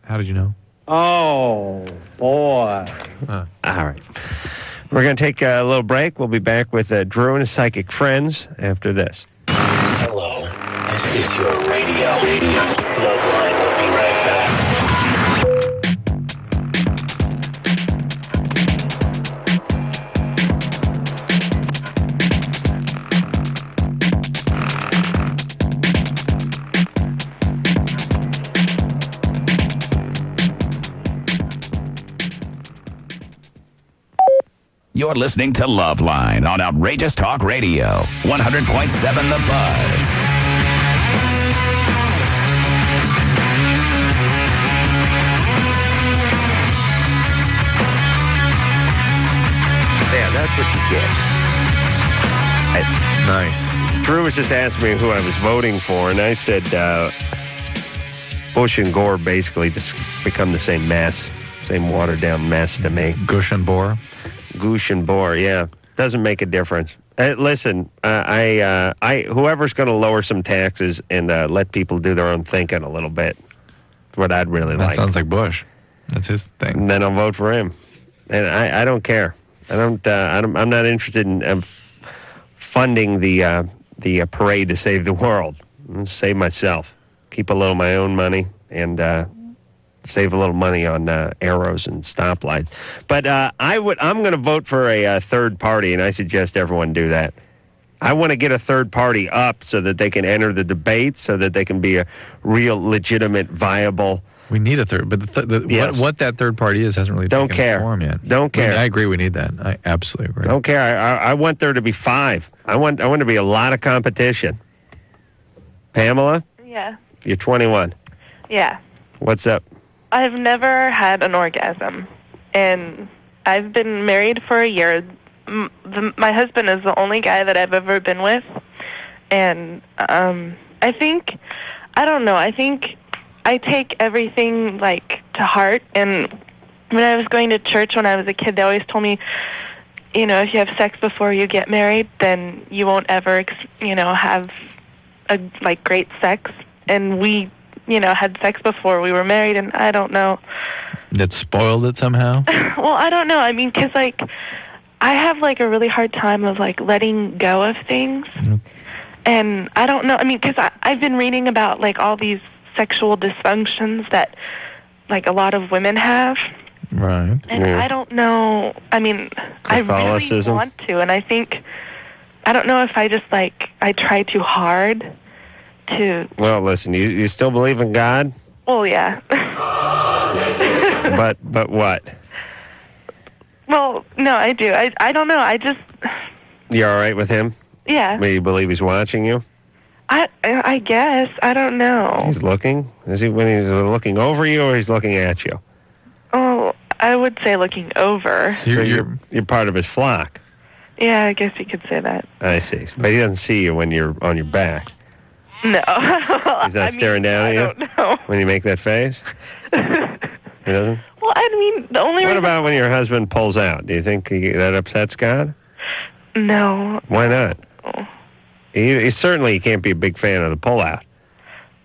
How did you know? Oh boy! All right, we're going to take a little break. We'll be back with Drew and his psychic friends after this. Hello, this is your radio. LoveLine will be right back. You're listening to LoveLine on Outrageous Talk Radio, 100.7 The Buzz. Yeah, that's what you get. Nice. Drew was just asking me who I was voting for, and I said Bush and Gore basically just become the same mess, same watered-down mess to me. Gush and Bore? Goosh and Bore, yeah. Doesn't make a difference. Listen, whoever's going to lower some taxes and let people do their own thinking a little bit, is what I'd really like. That sounds like Bush. That's his thing. And then I'll vote for him. And I don't care. I'm not interested in funding the parade to save the world. I'll save myself. Keep a little of my own money and save a little money on arrows and stoplights. But I'm going to vote for a third party, and I suggest everyone do that. I want to get a third party up so that they can enter the debate, so that they can be a real, legitimate, viable. We need a third, but Yes. what that third party is hasn't really Don't taken care. form yet. Don't care. I agree. We need that. I absolutely agree. Don't care. I want there to be 5. I want to be a lot of competition. Pamela, Yeah. you're 21. Yeah. What's up? I've never had an orgasm, and I've been married for a year. My husband is the only guy that I've ever been with, And I think I take everything like to heart. And when I was going to church when I was a kid, they always told me, you know, if you have sex before you get married, then you won't ever, you know, have a great sex. And we, you know, had sex before we were married, and I don't know. That spoiled it somehow? Well, I don't know. I mean, because like I have like a really hard time of like letting go of things. And I don't know. I mean, because I've been reading about like all these sexual dysfunctions that like a lot of women have. Right. And I don't know. I mean, I really want to, and I think I don't know if I just like I try too hard to. Well, listen, you still believe in God? Well, yeah. but what? Well, no, I do. I don't know. I just. You're all right with him? Yeah. Maybe you believe he's watching you? I guess. I don't know. He's looking? Is he when he's looking over you or he's looking at you? Oh, I would say looking over. So you're part of his flock. Yeah, I guess you could say that. I see. But he doesn't see you when you're on your back. No. He's not staring down at you? I don't know. When you make that face? He doesn't? Well, I mean, the only What reason... about when your husband pulls out? Do you think that upsets God? No. Why not? He certainly can't be a big fan of the pullout.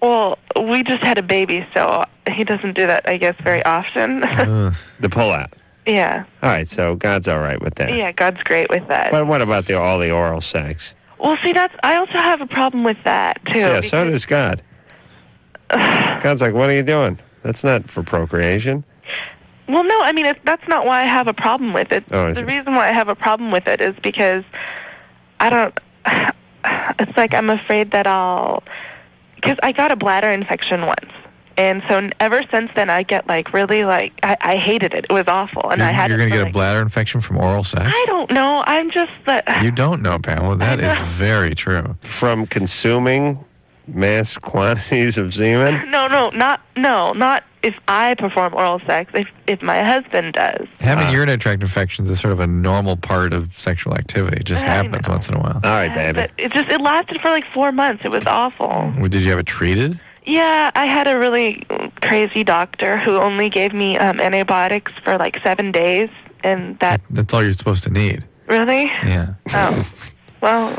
Well, we just had a baby, so he doesn't do that, I guess, very often. The pullout. Yeah. All right, so God's all right with that. Yeah, God's great with that. But what about all the oral sex? Well, see, I also have a problem with that, too. Yeah, so does God. God's like, what are you doing? That's not for procreation. Well, no, I mean, that's not why I have a problem with it. Oh, the reason why I have a problem with it is because I don't... It's like I'm afraid that because I got a bladder infection once. And so ever since then, I get like really like, I hated it. It was awful. And You're going to get a bladder infection from oral sex? I don't know. I'm just You don't know, Pamela. That is very true. From consuming mass quantities of semen? Not if I perform oral sex, if my husband does. Having urinary tract infections is sort of a normal part of sexual activity. It just happens once in a while. All right, baby. But it lasted for like 4 months. It was awful. Well, did you have it treated? Yeah, I had a really crazy doctor who only gave me antibiotics for like 7 days, and that's all you're supposed to need. Really? Yeah. Oh. Well,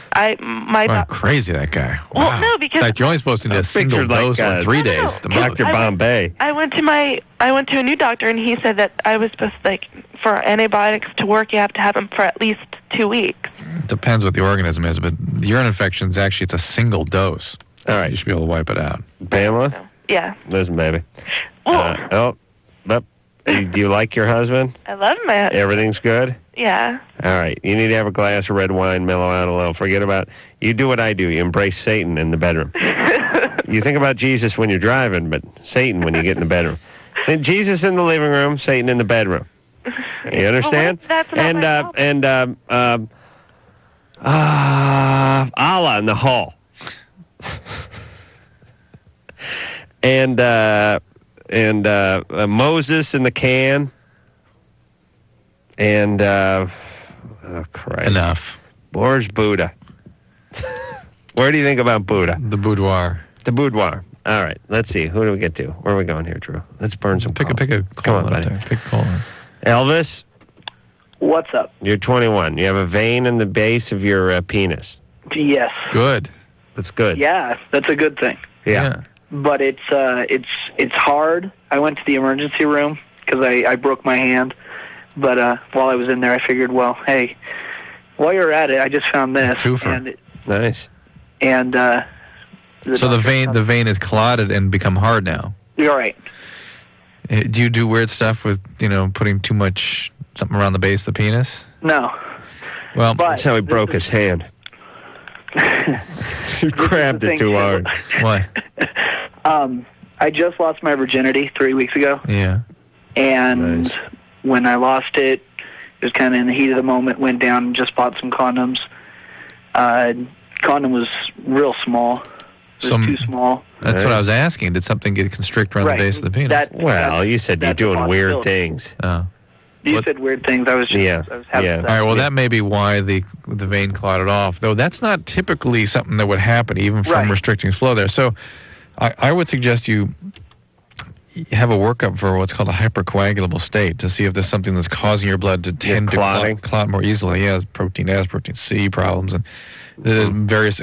crazy, that guy. Well, Wow. no, because In fact, you're only supposed to need a single dose on 3 days. The most. Dr. Bombay. I went to a new doctor, and he said that I was supposed to, like, for antibiotics to work, you have to have them for at least 2 weeks. It depends what the organism is, but urine infections, actually, it's a single dose. All right. You should be able to wipe it out. Pamela? Yeah. Listen, baby. Do you like your husband? I love my husband. Everything's good? Yeah. All right. You need to have a glass of red wine, mellow out a little. Forget about... You do what I do. You embrace Satan in the bedroom. You think about Jesus when you're driving, but Satan when you get in the bedroom. Then Jesus in the living room, Satan in the bedroom. You understand? Well, that's not Allah in the hall. and Moses in the can. And oh Christ. Enough. Where's Buddha? Where do you think about Buddha? The boudoir. The boudoir. All right. Let's see. Who do we get to? Where are we going here, Drew? Let's burn some calls. Pick a Come on, call buddy. there. Pick a call. Elvis, What's up? you're 21. You have a vein in the base of your penis. Yes. Good. That's good. Yeah, that's a good thing. Yeah. But it's hard. I went to the emergency room because I broke my hand. But while I was in there, I figured, well, hey, while you're at it, I just found this. Twofer. Nice. And So the vein is clotted and become hard now. You're right. Do you do weird stuff with, putting too much something around the base of the penis? No. Well, that's how he broke his hand. He grabbed it too hard. Why? I just lost my virginity 3 weeks ago. Yeah. And when I lost it, it was kind of in the heat of the moment, went down and just bought some condoms. Condom was real small. It was too small. That's what I was asking. Did something get constrict around the base of the penis? You said you're doing weird things. Oh. You said weird things. I was just I was having All right, well, that may be why the vein clotted off, though that's not typically something that would happen, even from restricting flow there. So I would suggest you have a workup for what's called a hypercoagulable state to see if there's something that's causing your blood to tend to clot more easily. Yeah, protein S, protein C problems, and the various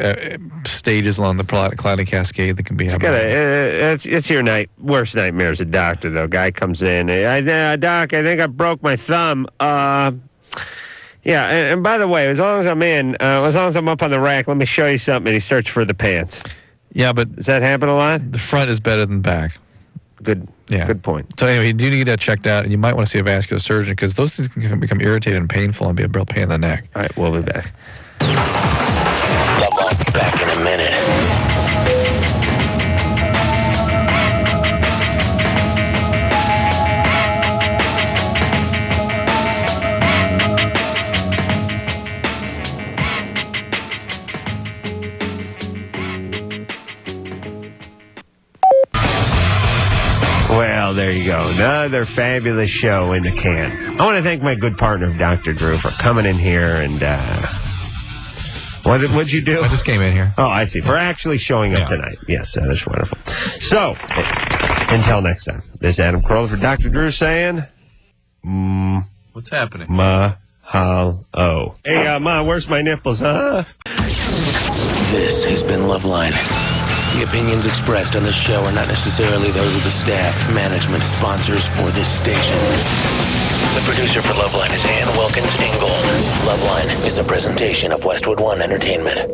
stages along the clotting cascade that can be happening. It's your worst nightmare as a doctor, though. Guy comes in, Doc, I think I broke my thumb. Yeah, and by the way, as long as I'm up on the rack, let me show you something. And he starts for the pants. Yeah, but does that happen a lot? The front is better than the back. Good point. So anyway, you do need to get that checked out, and you might want to see a vascular surgeon because those things can become irritated and painful and be a real pain in the neck. All right, we'll be back. LoveLine, back in a minute. Well, there you go. Another fabulous show in the can. I want to thank my good partner, Dr. Drew, for coming in here and... What'd you do? I just came in here. Oh, I see. For actually showing up tonight. Yes, that is wonderful. So, until next time, this is Adam Carolla for Dr. Drew saying... What's happening? Mahalo. Hey, Ma, where's my nipples, huh? This has been LoveLine. The opinions expressed on this show are not necessarily those of the staff, management, sponsors, or this station. The producer for LoveLine is Ann Wilkins Ingold. LoveLine is a presentation of Westwood One Entertainment.